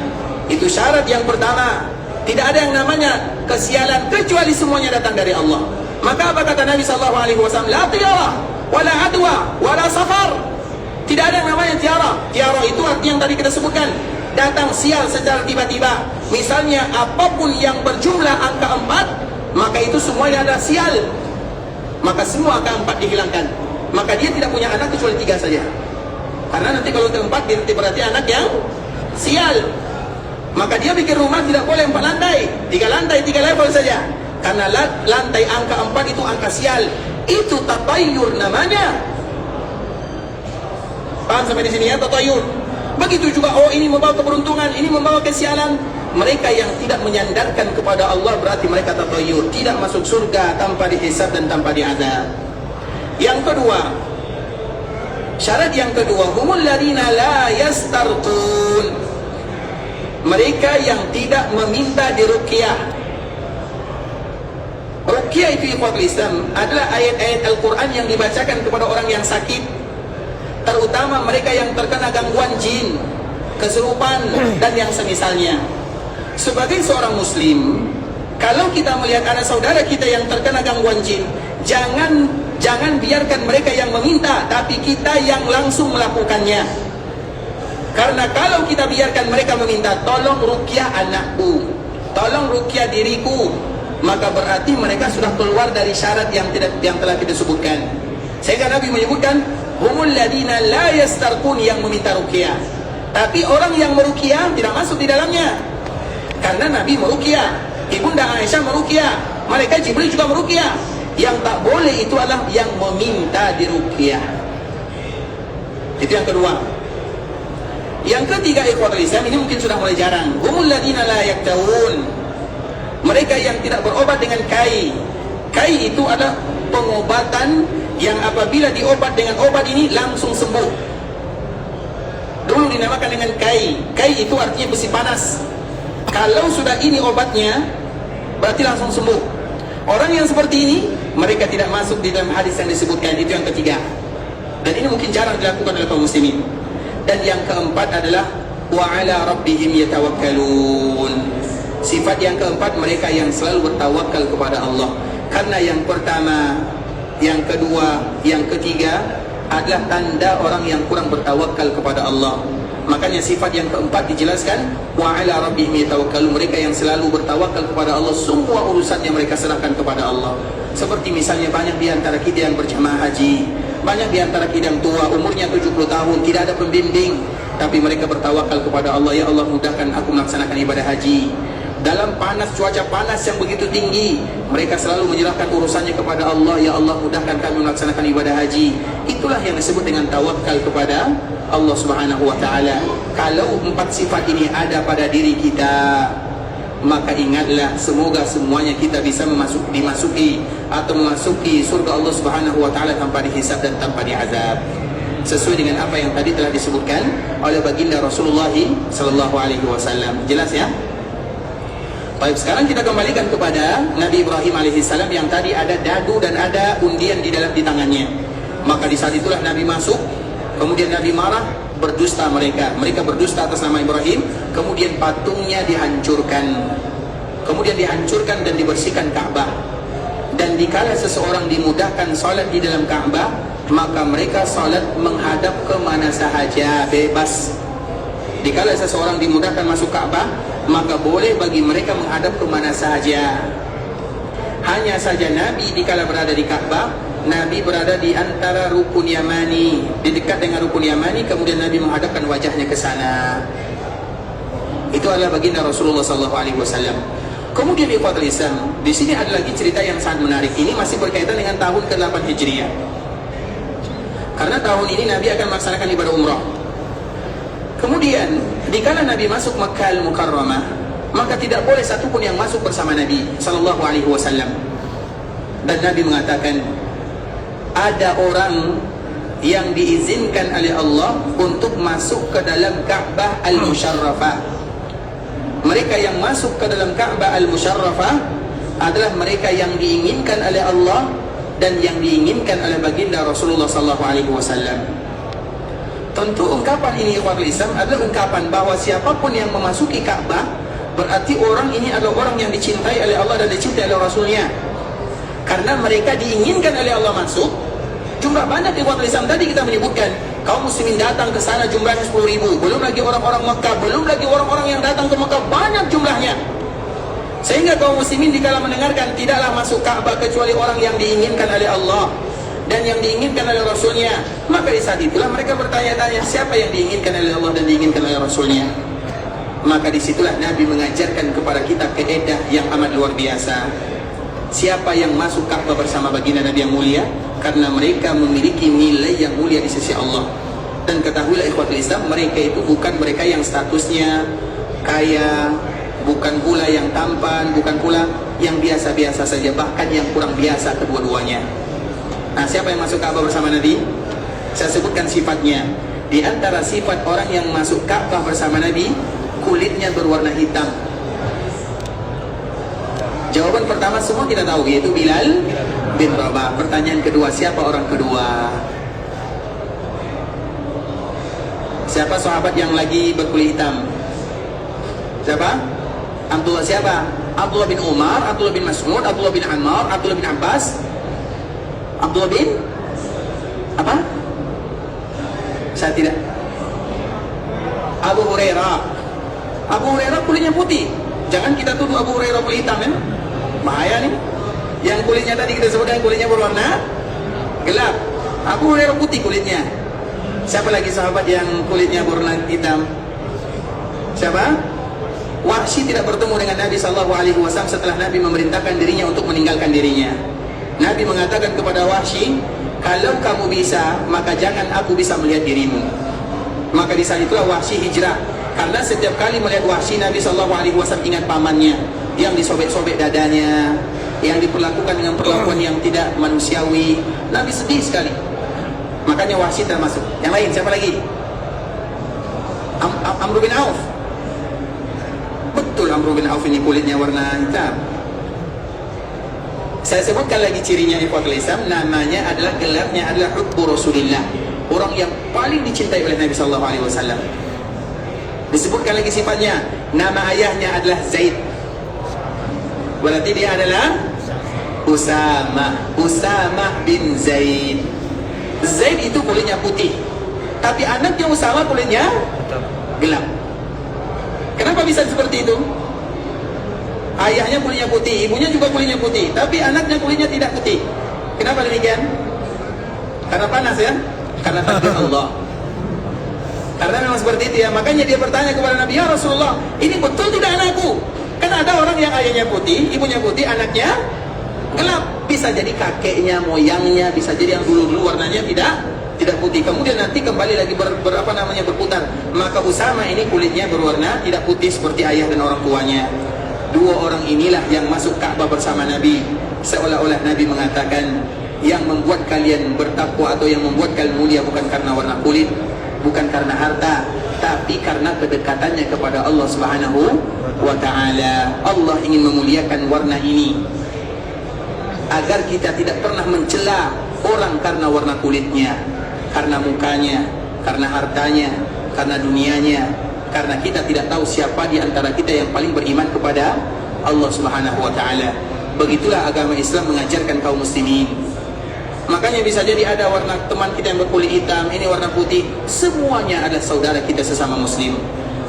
Itu syarat yang pertama. Tidak ada yang namanya kesialan kecuali semuanya datang dari Allah. Maka apa kata Nabi SAW? La tiara, wala adwa, wala safar. Tidak ada yang namanya tiara. Tiara itu arti yang tadi kita sebutkan, datang sial secara tiba-tiba. Misalnya apapun yang berjumlah angka 4, maka itu semuanya adalah sial. Maka semua angka 4 dihilangkan. Maka dia tidak punya anak kecuali 3 saja. Karena nanti kalau ke 4 berarti anak yang sial. Maka dia bikin rumah tidak boleh 4 lantai, 3 lantai, 3 level saja. Karena lantai angka 4 itu angka sial. Itu tatayur namanya. Paham sampai di sini ya, tatayur. Begitu juga, oh ini membawa keberuntungan, ini membawa kesialan. Mereka yang tidak menyandarkan kepada Allah berarti mereka tatayur, tidak masuk surga tanpa dihisab dan tanpa diazab. Yang kedua, syarat yang kedua, humul ladina la yastarqun. Mereka yang tidak meminta diruqyah. Ruqyah itu ikhwatul Islam adalah ayat-ayat Al-Quran yang dibacakan kepada orang yang sakit, terutama mereka yang terkena gangguan jin, kesurupan, dan yang semisalnya. Sebagai seorang muslim, kalau kita melihat ada saudara kita yang terkena gangguan jin, jangan biarkan mereka yang meminta, tapi kita yang langsung melakukannya. Karena kalau kita biarkan mereka meminta, tolong ruqyah anakku, tolong ruqyah diriku, maka berarti mereka sudah keluar dari syarat yang telah kita sebutkan. Sehingga Nabi menyebutkan humul ladina la yastarqun, yang meminta ruqyah. Tapi orang yang meruqyah tidak masuk di dalamnya. Karena Nabi meruqyah, Ibunda Aisyah meruqyah, malaikat Jibril juga meruqyah. Yang tak boleh itu adalah yang meminta diruqyah. Itu yang kedua. Yang ketiga, ikhwatul Islam, ini mungkin sudah mulai jarang. Humul ladina la yaktawun. Mereka yang tidak berobat dengan kai. Kai itu adalah pengobatan yang apabila diobat dengan obat ini langsung sembuh. Dulu dinamakan dengan kai. Kai itu artinya besi panas. Kalau sudah ini obatnya, berarti langsung sembuh. Orang yang seperti ini, mereka tidak masuk di dalam hadis yang disebutkan. Itu yang ketiga. Dan ini mungkin jarang dilakukan oleh kaum muslimin. Dan yang keempat adalah wa ala rabbihim yatawakkalun. Sifat yang keempat, mereka yang selalu bertawakal kepada Allah. Karena yang pertama, yang kedua, yang ketiga adalah tanda orang yang kurang bertawakal kepada Allah. Makanya sifat yang keempat dijelaskan wa ala rabbihim yatawakkalun. Mereka yang selalu bertawakal kepada Allah, semua urusannya mereka serahkan kepada Allah. Seperti misalnya banyak di antara kita yang berjamaah haji, banyak di antara kita yang tua, umurnya 70 tahun, tidak ada pembimbing, tapi mereka bertawakal kepada Allah. Ya Allah, mudahkan aku melaksanakan ibadah haji. Dalam panas, cuaca panas yang begitu tinggi, mereka selalu menyerahkan urusannya kepada Allah. Ya Allah, mudahkan kami melaksanakan ibadah haji. Itulah yang disebut dengan tawakal kepada Allah Subhanahu wa ta'ala. Kalau 4 sifat ini ada pada diri kita, maka ingatlah, semoga semuanya kita bisa dimasuki surga Allah Subhanahu wa ta'ala tanpa dihisab dan tanpa diazab, sesuai dengan apa yang tadi telah disebutkan oleh baginda Rasulullah sallallahu alaihi wasallam. Jelas ya? Baik, sekarang kita kembalikan kepada Nabi Ibrahim alaihissalam yang tadi ada dadu dan ada undian di tangannya. Maka di saat itulah Nabi masuk, kemudian Nabi marah, berdusta mereka berdusta atas nama Ibrahim, kemudian patungnya dihancurkan, dan dibersihkan Ka'bah. Dan dikala seseorang dimudahkan salat di dalam Ka'bah, maka mereka salat menghadap ke mana sahaja, bebas. Dikala seseorang dimudahkan masuk Ka'bah, maka boleh bagi mereka menghadap ke mana sahaja. Hanya saja Nabi dikala berada di Ka'bah, Nabi berada di antara rukun Yamani, di dekat dengan rukun Yamani, kemudian Nabi menghadapkan wajahnya ke sana. Itu adalah baginda Rasulullah SAW. Kemudian ikhwatul Islam, di sini ada lagi cerita yang sangat menarik. Ini masih berkaitan dengan tahun ke-8 Hijriah. Karena tahun ini Nabi akan melaksanakan ibadah umrah. Kemudian, dikala Nabi masuk Makkah Al-Mukarramah, maka tidak boleh satupun yang masuk bersama Nabi SAW. Dan Nabi mengatakan, ada orang yang diizinkan oleh Allah untuk masuk ke dalam Ka'bah Al-Musharrafah. Mereka yang masuk ke dalam Ka'bah Al-Musharrafah adalah mereka yang diinginkan oleh Allah dan yang diinginkan oleh baginda Rasulullah SAW. Tentu ungkapan ini ikhwatul Islam adalah ungkapan bahwa siapapun yang memasuki Ka'bah, berarti orang ini adalah orang yang dicintai oleh Allah dan dicintai oleh Rasulnya. Karena mereka diinginkan oleh Allah masuk. Jumlah banyak ikhwatul Islam tadi kita menyebutkan, kaum muslimin datang ke sana jumlahnya 10.000. Belum lagi orang-orang Mekah, belum lagi orang-orang yang datang ke Mekah, banyak jumlahnya. Sehingga kaum muslimin dikala mendengarkan tidaklah masuk Ka'bah kecuali orang yang diinginkan oleh Allah dan yang diinginkan oleh Rasulnya, maka di saat itulah mereka bertanya-tanya, siapa yang diinginkan oleh Allah dan diinginkan oleh Rasulnya? Maka disitulah Nabi mengajarkan kepada kita kaidah yang amat luar biasa. Siapa yang masuk Ka'bah bersama baginda Nabi yang mulia, karena mereka memiliki nilai yang mulia di sisi Allah. Dan ketahuilah ikhwatul Islam, mereka itu bukan mereka yang statusnya kaya, bukan pula yang tampan, bukan pula yang biasa-biasa saja, bahkan yang kurang biasa kedua-duanya. Nah, siapa yang masuk Ka'bah bersama Nabi? Saya sebutkan sifatnya. Di antara sifat orang yang masuk Ka'bah bersama Nabi, kulitnya berwarna hitam. Jawaban pertama semua kita tahu, yaitu Bilal bin Rabah. Pertanyaan kedua, siapa orang kedua? Siapa sahabat yang lagi berkulit hitam? Siapa? Abdullah siapa? Abdullah bin Umar, Abdullah bin Mas'ud, Abdullah bin Ammar, Abdullah bin Abbas, Abdullah bin apa? Saya tidak. Abu Hurairah. Abu Hurairah kulitnya putih. Jangan kita tuduh Abu Hurairah kulit hitam, ya. Bahaya nih. Yang kulitnya tadi kita sebutkan kulitnya berwarna gelap. Abu Hurairah putih kulitnya. Siapa lagi sahabat yang kulitnya berwarna hitam? Siapa? Wahsy tidak bertemu dengan Nabi SAW setelah Nabi memerintahkan dirinya untuk meninggalkan dirinya. Nabi mengatakan kepada Wahsy, kalau kamu bisa, maka jangan aku bisa melihat dirimu. Maka di saat itulah Wahsy hijrah. Karena setiap kali melihat Wahsy, Nabi SAW ingat pamannya yang disobek-sobek dadanya, yang diperlakukan dengan perlakuan yang tidak manusiawi. Nabi sedih sekali. Makanya Wahsy termasuk. Yang lain siapa lagi? Amr bin Auf. Betul, Amr bin Auf ini kulitnya warna hitam. Saya sebutkan lagi cirinya ikhwatul Islam. Namanya adalah, gelarnya adalah hubbu Rasulillah, orang yang paling dicintai oleh Nabi SAW. Disebutkan lagi sifatnya. Nama ayahnya adalah Zaid. Berarti dia adalah Usamah bin Zaid. Zaid itu kulitnya putih, tapi anaknya Usamah kulitnya gelap. Kenapa bisa seperti itu? Ayahnya kulitnya putih, ibunya juga kulitnya putih, tapi anaknya kulitnya tidak putih. Kenapa demikian? Karena panas, ya? Karena takdir Allah. Karena memang seperti itu, ya. Makanya dia bertanya kepada Nabi, ya Rasulullah, ini betul tidak anakku? Kan ada orang yang ayahnya putih, ibunya putih, anaknya gelap. Bisa jadi kakeknya, moyangnya, bisa jadi yang dulu-dulu warnanya tidak putih. Kemudian nanti kembali lagi berputar. Maka Usamah ini kulitnya berwarna tidak putih seperti ayah dan orang tuanya. Dua orang inilah yang masuk Ka'bah bersama Nabi. Seolah-olah Nabi mengatakan, yang membuat kalian bertakwa atau yang membuat kalian mulia bukan karena warna kulit, bukan karena harta, tapi karena kedekatannya kepada Allah Subhanahu wa ta'ala. Allah ingin memuliakan warna ini agar kita tidak pernah mencela orang karena warna kulitnya, karena mukanya, karena hartanya, karena dunianya. Karena kita tidak tahu siapa di antara kita yang paling beriman kepada Allah Subhanahu wa ta'ala. Begitulah agama Islam mengajarkan kaum muslimin. Makanya bisa jadi ada warna teman kita yang berkulit hitam, ini warna putih. Semuanya adalah saudara kita sesama muslim.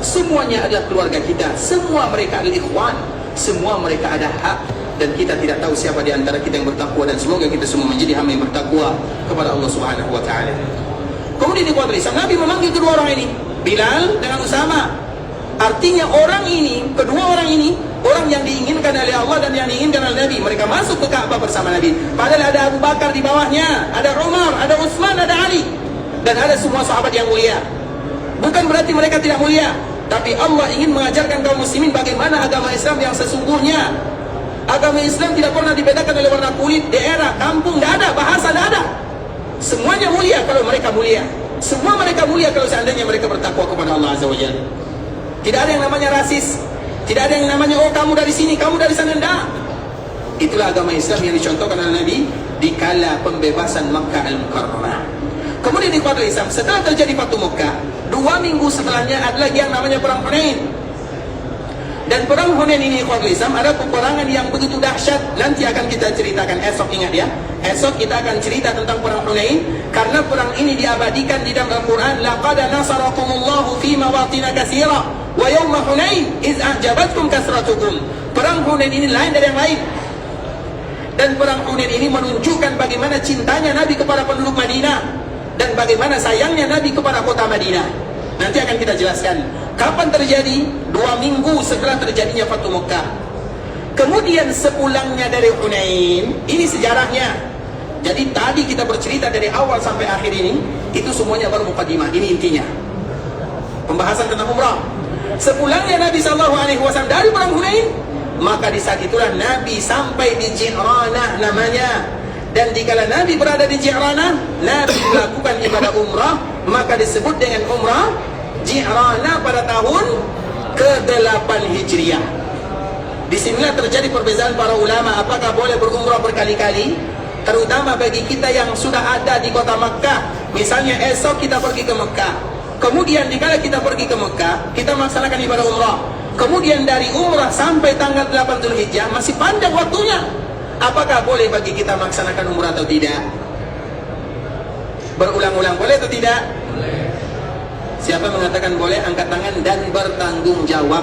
Semuanya adalah keluarga kita. Semua mereka adalah ikhwan. Semua mereka ada hak. Dan kita tidak tahu siapa di antara kita yang bertakwa. Dan semoga kita semua menjadi hamba yang bertakwa kepada Allah Subhanahu wa ta'ala. Kemudian di kuadri Nabi memanggil kedua orang ini, Bilal dengan Usamah. Artinya orang ini, kedua orang ini, orang yang diinginkan oleh Allah dan yang diinginkan oleh Nabi. Mereka masuk ke Ka'bah bersama Nabi. Padahal ada Abu Bakar di bawahnya, ada Umar, ada Utsman, ada Ali, dan ada semua sahabat yang mulia. Bukan berarti mereka tidak mulia, tapi Allah ingin mengajarkan kaum muslimin bagaimana agama Islam yang sesungguhnya. Agama Islam tidak pernah dibedakan oleh warna kulit, daerah, kampung, tidak ada, bahasa tidak ada. Semuanya mulia kalau mereka mulia. Semua mereka mulia kalau seandainya mereka bertakwa kepada Allah Azza wa Jalla. Tidak ada yang namanya rasis. Tidak ada yang namanya, oh kamu dari sini, kamu dari sana. Tidak. Itulah agama Islam yang dicontohkan oleh Nabi di kala pembebasan Makkah Al-Mukarramah. Kemudian di kuadri Islam, setelah terjadi Fatu Makkah, 2 minggu setelahnya ada lagi yang namanya Perang Hunain. Dan Perang Hunain ini kuadri Islam ada peperangan yang begitu dahsyat. Nanti akan kita ceritakan esok, ingat ya. Esok kita akan cerita tentang Perang Hunain, karena perang ini diabadikan di dalam Al-Quran. Laqad nasarakumullahu fi mawatin katsira wa yawma Hunain iz a'jabatkum kasratukum. Perang Hunain ini lain dari yang lain. Dan Perang Hunain ini menunjukkan bagaimana cintanya Nabi kepada penduduk Madinah dan bagaimana sayangnya Nabi kepada kota Madinah. Nanti akan kita jelaskan. Kapan terjadi? 2 minggu setelah terjadinya Fathu Mekah. Kemudian sepulangnya dari Hunain, ini sejarahnya. Jadi tadi kita bercerita dari awal sampai akhir ini, itu semuanya baru mukadimah. Ini intinya. Pembahasan tentang umrah. Sepulangnya Nabi SAW dari perang Hunain, maka di saat itulah Nabi sampai di Ji'ranah namanya. Dan dikala Nabi berada di Ji'ranah, Nabi melakukan ibadah umrah, maka disebut dengan umrah Ji'ranah pada tahun ke-8 Hijriah. Disinilah terjadi perbezaan para ulama, apakah boleh berumrah berkali-kali, terutama bagi kita yang sudah ada di kota Makkah. Misalnya esok kita pergi ke Makkah, kemudian dikala kita pergi ke Makkah, kita melaksanakan ibadah umrah. Kemudian dari umrah sampai tanggal 8 Dzulhijjah masih panjang waktunya. Apakah boleh bagi kita melaksanakan umrah atau tidak? Berulang-ulang boleh atau tidak? Boleh. Siapa mengatakan boleh, angkat tangan dan bertanggung jawab.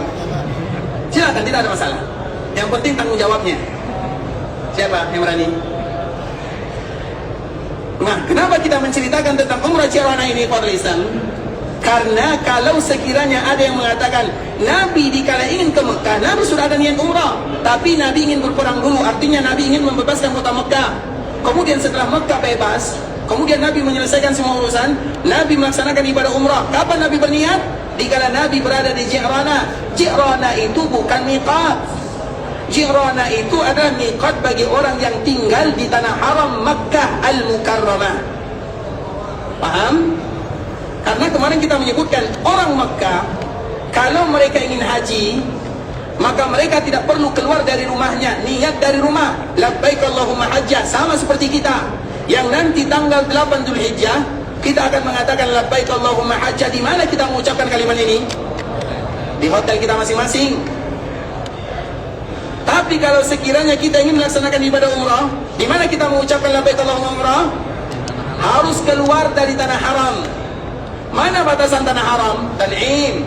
Silakan, tidak ada masalah. Yang penting tanggung jawabnya. Siapa yang berani? Nah, kenapa kita menceritakan tentang umrah Ji'ranah ini, Fadil Islam? Karena kalau sekiranya ada yang mengatakan Nabi dikala ingin ke Mekah, Nabi sudah ada niat umrah, tapi Nabi ingin berperang dulu, artinya Nabi ingin membebaskan kota Mekah. Kemudian setelah Mekah bebas, kemudian Nabi menyelesaikan semua urusan, Nabi melaksanakan ibadah umrah. Kapan Nabi berniat? Dikala Nabi berada di Ji'ranah. Ji'ranah itu bukan miqat. Ji'ranah itu adalah miqat bagi orang yang tinggal di tanah haram Makkah Al-Mukarramah. Paham? Karena kemarin kita menyebutkan orang Makkah, kalau mereka ingin haji, maka mereka tidak perlu keluar dari rumahnya, niat dari rumah, labbaik Allahumma hajjah, sama seperti kita yang nanti tanggal 8 Dzulhijjah kita akan mengatakan labbaik Allahumma hajjah. Di mana kita mengucapkan kalimat ini? Di hotel kita masing-masing. Tapi kalau sekiranya kita ingin melaksanakan ibadah umrah, di mana kita mengucapkan labbaik Allahumma umrah? Harus keluar dari tanah haram. Mana batasan tanah haram? Tan'im,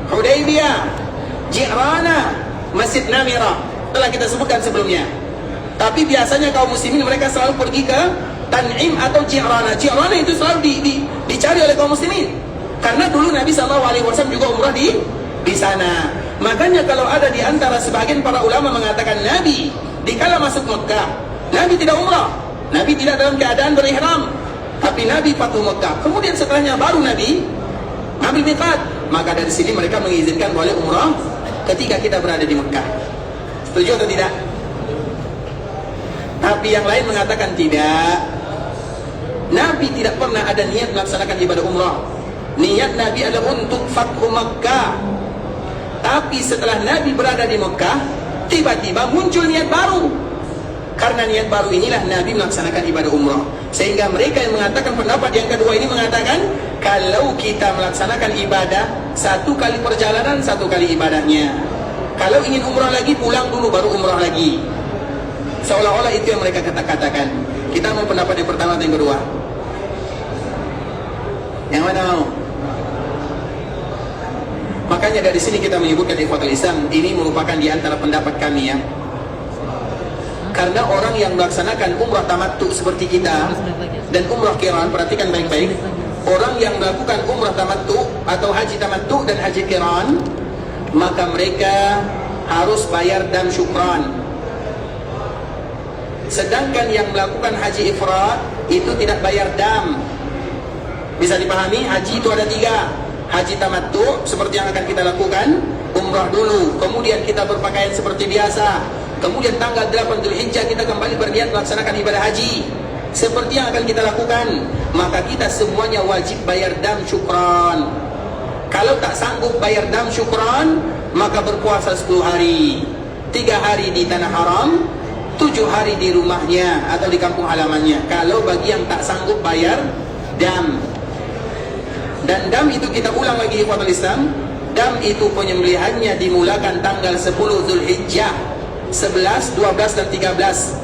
Hudaybiyah, Ji'ranah, Masjid Namirah. Telah kita sebutkan sebelumnya. Tapi biasanya kaum muslimin mereka selalu pergi ke Tan'im atau Ji'ranah. Ji'ranah itu selalu dicari oleh kaum muslimin. Karena dulu Nabi SAW juga umrah di sana. Makanya kalau ada di antara sebagian para ulama mengatakan Nabi dikala masuk Mekah, Nabi tidak umrah, Nabi tidak dalam keadaan berihram, tapi Nabi Fathu Mekah. Kemudian setelahnya baru Nabi ambil miqat. Maka dari sini mereka mengizinkan boleh umrah ketika kita berada di Mekah. Setuju atau tidak? Tapi yang lain mengatakan tidak. Nabi tidak pernah ada niat melaksanakan ibadah umrah. Niat Nabi adalah untuk Fathu Mekah. Tapi setelah Nabi berada di Mekah, tiba-tiba muncul niat baru. Karena niat baru inilah Nabi melaksanakan ibadah umrah. Sehingga mereka yang mengatakan pendapat yang kedua ini mengatakan kalau kita melaksanakan ibadah 1 kali perjalanan 1 kali ibadahnya. Kalau ingin umrah lagi pulang dulu baru umrah lagi. Seolah-olah itu yang mereka katakan. Kita mau pendapat yang pertama atau yang kedua? Yang mana mau? Makanya dari sini kita menyebutkan ikhwatul Islam, ini merupakan di antara pendapat kami ya. Karena orang yang melaksanakan umrah tamattu seperti kita dan umrah qiran, perhatikan baik-baik. Orang yang melakukan umrah tamattu atau haji tamattu dan haji qiran, maka mereka harus bayar dam syukran. Sedangkan yang melakukan haji ifrad itu tidak bayar dam. Bisa dipahami? Haji itu ada 3. Haji tamattu seperti yang akan kita lakukan, umrah dulu, kemudian kita berpakaian seperti biasa, kemudian tanggal 8 Dzulhijjah kita kembali berniat melaksanakan ibadah haji seperti yang akan kita lakukan. Maka kita semuanya wajib bayar dam syukran. Kalau tak sanggup bayar dam syukran, maka berpuasa 10 hari, 3 hari di tanah haram, 7 hari di rumahnya atau di kampung halamannya. Kalau bagi yang tak sanggup bayar dam. Dan dam itu kita ulang lagi ikhwatul Islam, dam itu penyembelihannya dimulakan tanggal 10 Dzulhijjah, 11, 12 dan 13.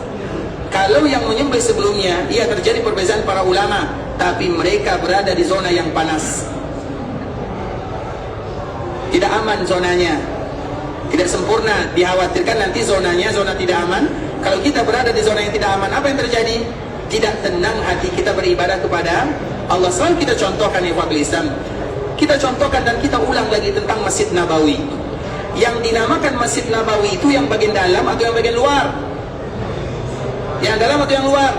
Kalau yang menyembelih sebelumnya, ia terjadi perbezaan para ulama, tapi mereka berada di zona yang panas. Tidak aman zonanya, tidak sempurna, dikhawatirkan nanti zonanya zona tidak aman. Kalau kita berada di zona yang tidak aman, apa yang terjadi? Tidak tenang hati kita beribadah kepada Allah. Selalu kita contohkan ikhwatul Islam, Kita contohkan dan kita ulang lagi tentang Masjid Nabawi. Yang dinamakan Masjid Nabawi itu yang bagian dalam atau yang bagian luar? Yang dalam atau yang luar?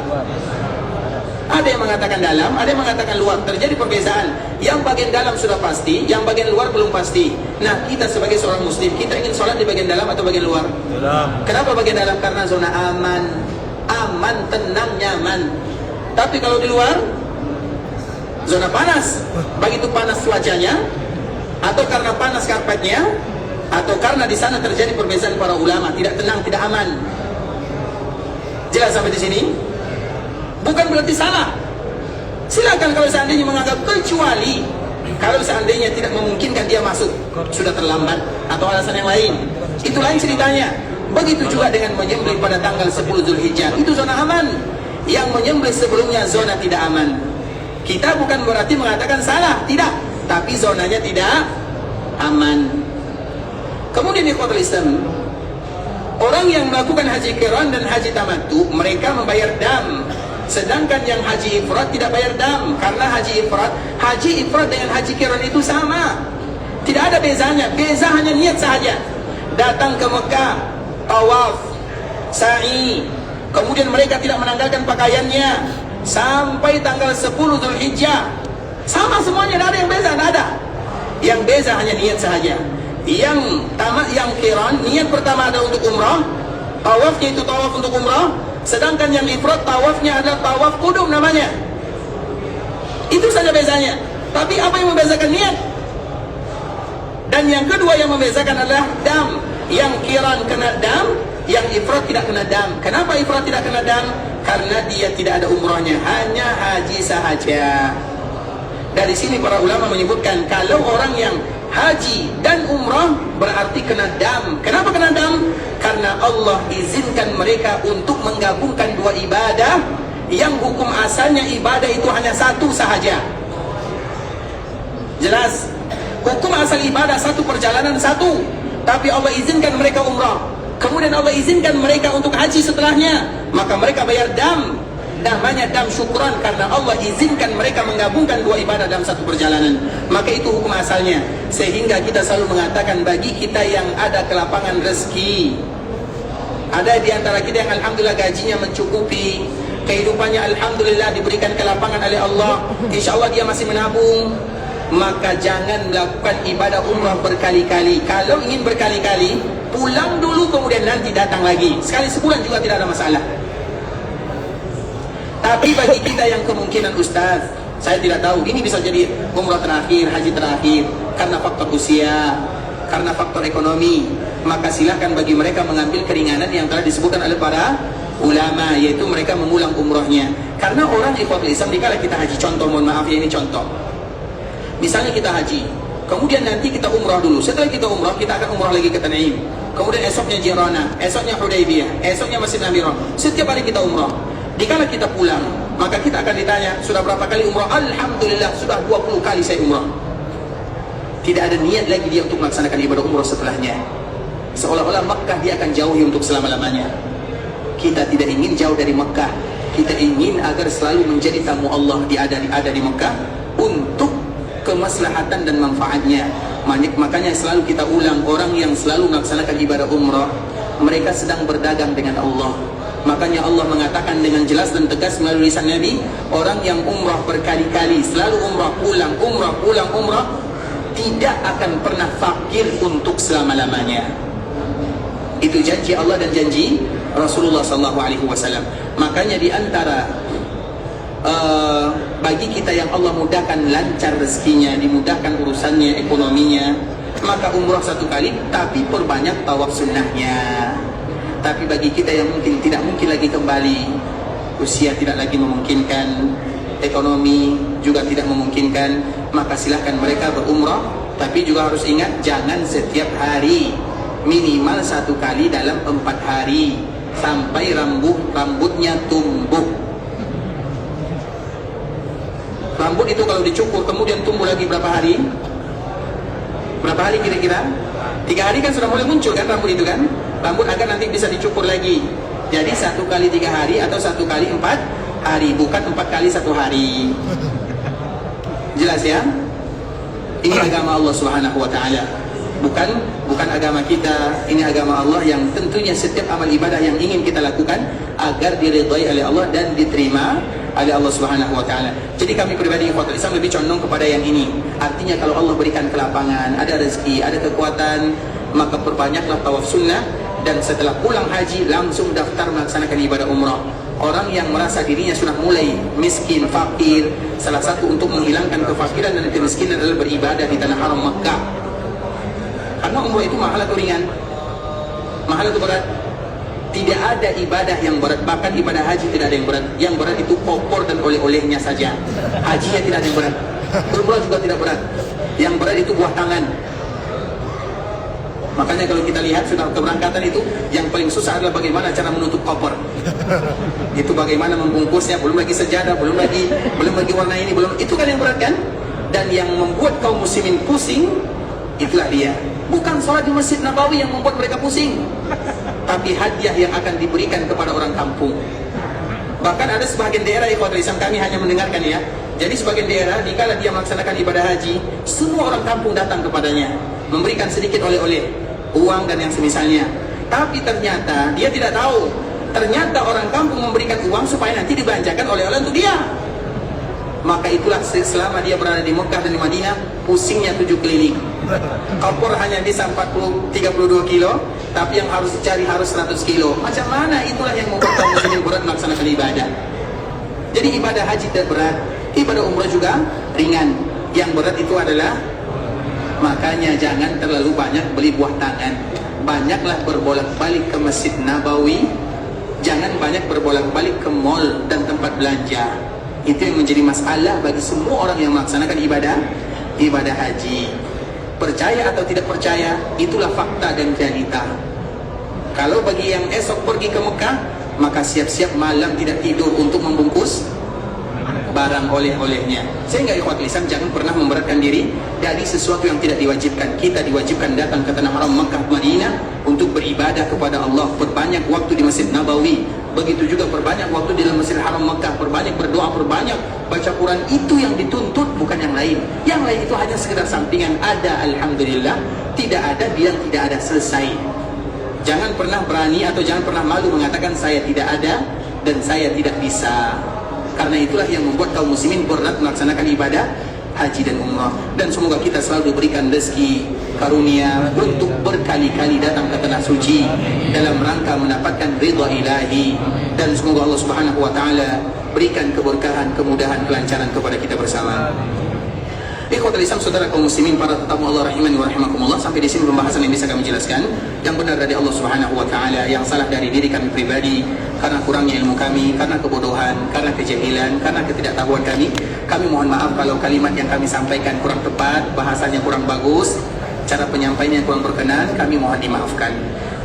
Ada yang mengatakan dalam, ada yang mengatakan luar. Terjadi perbezaan. Yang bagian dalam sudah pasti, yang bagian luar belum pasti. Nah, kita sebagai seorang muslim, kita ingin sholat di bagian dalam atau bagian luar? Dalam. Kenapa bagian dalam? Karena zona aman. Aman, tenang, nyaman. Tapi kalau di luar, zona panas. Begitu panas cuacanya, atau karena panas karpetnya, atau karena di sana terjadi perbezaan para ulama, tidak tenang, tidak aman. Jelas sampai di sini? Bukan berarti salah. Silakan kalau seandainya menganggap, kecuali kalau seandainya tidak memungkinkan dia masuk, sudah terlambat atau alasan yang lain, itu lain ceritanya. Begitu juga dengan menyembelih pada tanggal 10 Zulhijjah, itu zona aman. Yang menyembelih sebelumnya zona tidak aman. Kita bukan berarti mengatakan salah, tidak, tapi zonanya tidak aman. Kemudian ikhwatul Islam, orang yang melakukan haji qiran dan haji tamattu, mereka membayar dam. Sedangkan yang haji ifrad tidak bayar dam. Karena haji ifrad dengan haji qiran itu sama. Tidak ada bezanya. Beza hanya niat sahaja. Datang ke Mekah, tawaf, sa'i, kemudian mereka tidak menanggalkan pakaiannya sampai tanggal 10 Zulhijjah. Sama semuanya, tidak ada yang beza, tidak ada. Yang beza hanya niat sahaja. Yang qiran, niat pertama ada untuk umrah, tawafnya itu tawaf untuk umrah. Sedangkan yang ifrad, tawafnya adalah tawaf qudum namanya. Itu saja bezanya. Tapi apa yang membezakan niat? Dan yang kedua yang membezakan adalah dam. Yang qiran kena dam, yang ifrad tidak kena dam. Kenapa ifrad tidak kena dam? Karena dia tidak ada umrahnya, hanya haji sahaja. Dari sini para ulama menyebutkan, kalau orang yang haji dan umrah berarti kena dam. Kenapa kena dam? Karena Allah izinkan mereka untuk menggabungkan dua ibadah yang hukum asalnya ibadah itu hanya satu sahaja. Jelas? Hukum asal ibadah satu, perjalanan satu. Tapi Allah izinkan mereka umrah, kemudian Allah izinkan mereka untuk haji setelahnya, maka mereka bayar dam. Namanya dam syukran, karena Allah izinkan mereka menggabungkan dua ibadah dalam satu perjalanan. Maka itu hukum asalnya. Sehingga kita selalu mengatakan, bagi kita yang ada kelapangan rezeki, ada di antara kita yang alhamdulillah gajinya mencukupi, kehidupannya alhamdulillah diberikan kelapangan oleh Allah, insya Allah dia masih menabung, maka jangan melakukan ibadah umrah berkali-kali. Kalau ingin berkali-kali, pulang dulu kemudian nanti datang lagi. Sekali sebulan juga tidak ada masalah. Tapi bagi kita yang kemungkinan, Ustaz, saya tidak tahu, ini bisa jadi umrah terakhir, haji terakhir, karena faktor usia, karena faktor ekonomi, maka silakan bagi mereka mengambil keringanan yang telah disebutkan oleh para ulama, yaitu mereka mengulang umrahnya. Karena orang ikhwatul Islam, dikala kita haji, contoh, mohon maaf ya, ini contoh, misalnya kita haji, kemudian nanti kita umrah dulu. Setelah kita umrah, kita akan umrah lagi ke Tan'im, kemudian esoknya Jirana, esoknya Hudaybiyah, esoknya Masjid Namirah. Setiap hari kita umrah. Dikala kita pulang, maka kita akan ditanya, sudah berapa kali umrah? Alhamdulillah, sudah 20 kali saya umrah. Tidak ada niat lagi dia untuk melaksanakan ibadah umrah setelahnya. Seolah-olah Makkah dia akan jauhi untuk selama-lamanya. Kita tidak ingin jauh dari Makkah. Kita ingin agar selalu menjadi tamu Allah, ada di Makkah untuk kemaslahatan dan manfaatnya. Makanya selalu kita ulang, orang yang selalu melaksanakan ibadah umrah, mereka sedang berdagang dengan Allah. Makanya Allah mengatakan dengan jelas dan tegas melalui lisan Nabi, orang yang umrah berkali-kali, selalu umrah pulang, umrah, tidak akan pernah fakir untuk selama-lamanya. Itu janji Allah dan janji Rasulullah SAW. Makanya di antara bagi kita yang Allah mudahkan lancar rezekinya, dimudahkan urusannya, ekonominya, maka umrah satu kali, tapi perbanyak tawaf sunnahnya. Tapi bagi kita yang mungkin tidak mungkin lagi kembali, usia tidak lagi memungkinkan, ekonomi juga tidak memungkinkan, maka silahkan mereka berumrah. Tapi juga harus ingat, jangan setiap hari, minimal satu kali dalam 4 hari, sampai rambutnya tumbuh. Rambut itu kalau dicukur kemudian tumbuh lagi berapa hari? Berapa hari kira-kira? 3 hari kan sudah mulai muncul kan rambut itu kan? Rambut agar nanti bisa dicukur lagi. Jadi 1 kali 3 hari atau 1 kali 4 hari, bukan 4 kali 1 hari. Jelas ya? Ini agama Allah Subhanahu wa taala. Bukan agama kita, ini agama Allah yang tentunya setiap amal ibadah yang ingin kita lakukan agar diridhai oleh Allah dan diterima oleh Allah Subhanahu wa taala. Jadi kami pribadi ikhwatul Islam lebih condong kepada yang ini. Artinya kalau Allah berikan kelapangan, ada rezeki, ada kekuatan, maka perbanyaklah tawaf sunnah, dan setelah pulang haji langsung daftar melaksanakan ibadah umrah. Orang yang merasa dirinya sudah mulai miskin, fakir, salah satu untuk menghilangkan kefakiran dan kemiskinan adalah beribadah di tanah haram Makkah. Karena umrah itu mahal atau ringan? Mahal atau berat? Tidak ada ibadah yang berat, bahkan ibadah haji tidak ada yang berat. Yang berat itu popor dan oleh-olehnya saja. Hajinya tidak ada yang berat. Umrah juga tidak berat. Yang berat itu buah tangan. Makanya kalau kita lihat sudah keberangkatan itu, yang paling susah adalah bagaimana cara menutup koper. Itu bagaimana membungkusnya, belum lagi sejadah, belum lagi warna ini, itu kan yang berat kan? Dan yang membuat kaum muslimin pusing, itulah dia. Bukan sholat di Masjid Nabawi yang membuat mereka pusing, tapi hadiah yang akan diberikan kepada orang kampung. Bahkan ada sebagian daerah ikhwatul Islam, kami hanya mendengarkan ya. Jadi sebagian daerah, dikala dia melaksanakan ibadah haji, semua orang kampung datang kepadanya, memberikan sedikit oleh-oleh, uang dan yang semisalnya. Tapi ternyata dia tidak tahu, ternyata orang kampung memberikan uang supaya nanti dibelanjakan oleh-oleh untuk dia. Maka itulah selama dia berada di Mekah dan di Madinah, pusingnya 7 keliling. Kopor hanya bisa 32 kilo, tapi yang harus dicari harus 100 kilo. Macam mana? Itulah yang membuat kaum muslimin berat melaksanakan ibadah. Jadi ibadah haji tidak berat, ibadah umrah juga ringan. Yang berat itu adalah, makanya jangan terlalu banyak beli buah tangan. Banyaklah berbolak-balik ke Masjid Nabawi, jangan banyak berbolak-balik ke mall dan tempat belanja. Itu yang menjadi masalah bagi semua orang yang melaksanakan ibadah haji. Percaya atau tidak percaya, itulah fakta dan realita. Kalau bagi yang esok pergi ke Mekah, maka siap-siap malam tidak tidur untuk membungkus barang oleh-olehnya. Sehingga ikhwatul Islam jangan pernah memberatkan diri dari sesuatu yang tidak diwajibkan. Kita diwajibkan datang ke tanah haram Makkah Madinah untuk beribadah kepada Allah, perbanyak waktu di Masjid Nabawi, begitu juga perbanyak waktu di dalam Masjidil Haram Makkah, perbanyak berdoa, perbanyak baca Quran. Itu yang dituntut, bukan yang lain. Yang lain itu hanya sekedar sampingan. Ada alhamdulillah, tidak ada bilang tidak ada, selesai. Jangan pernah berani atau jangan pernah malu mengatakan saya tidak ada dan saya tidak bisa. Karena itulah yang membuat kaum muslimin berat melaksanakan ibadah haji dan umrah. Dan semoga kita selalu diberikan rezeki karunia untuk berkali-kali datang ke tanah suci dalam rangka mendapatkan ridha ilahi. Dan semoga Allah Subhanahu wa taala berikan keberkahan, kemudahan, kelancaran kepada kita bersama. Ikhwatul Islam, saudara kaum muslimin, para tetamu Allah rahimani wa rahimakumullah, sampai di sini pembahasan yang bisa kami jelaskan. Yang benar dari Allah Subhanahu wa taala, yang salah dari diri kami pribadi karena kurangnya ilmu kami, karena kebodohan, karena kejahilan, karena ketidaktahuan kami. Kami mohon maaf kalau kalimat yang kami sampaikan kurang tepat, bahasanya kurang bagus, cara penyampaiannya kurang berkenan, kami mohon dimaafkan.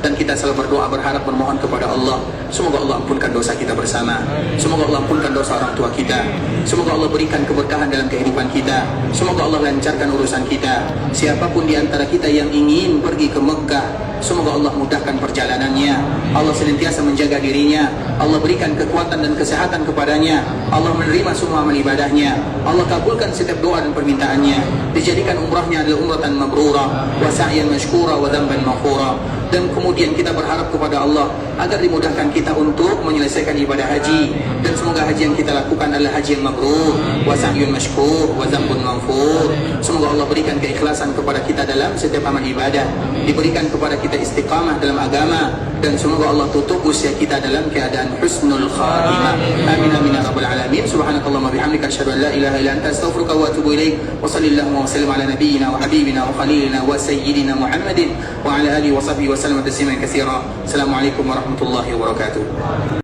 Dan kita selalu berdoa, berharap, bermohon kepada Allah, semoga Allah ampunkan dosa kita bersama, semoga Allah ampunkan dosa orang tua kita, semoga Allah berikan keberkahan dalam kehidupan kita, semoga Allah lancarkan urusan kita. Siapapun di antara kita yang ingin pergi ke Mekah, semoga Allah mudahkan perjalanannya, Allah senantiasa menjaga dirinya, Allah berikan kekuatan dan kesehatan kepadanya, Allah menerima semua amal ibadahnya, Allah kabulkan setiap doa dan permintaannya, dijadikan umrahnya adalah umratan mabrurah wa sa'yan mashkura wa dhanban maghfura. Dan kemudian kita berharap kepada Allah agar dimudahkan kita untuk menyelesaikan ibadah haji, dan semoga haji yang kita lakukan adalah haji yang mabrur wa sa'yun mashkur wa dhanbun maghfur. Semoga Allah berikan keikhlasan kepada kita dalam setiap amal ibadah, diberikan kepada kita istiqamah dalam agama, dan semoga Allah tutup usia kita dalam keadaan husnul khatimah. Amin amin ya rabbal alamin. Subhanakallahumma bihamdika asyhadu an la ilaha illa anta astaghfiruka wa atubu ilaik. Wa sallallahu wa sallim ala nabiyyina wa habibina wa khalilina wa sayyidina Muhammadin wa ala alihi wa sahbihi wa sallam tasliman katsira. Assalamualaikum warahmatullahi wabarakatuh.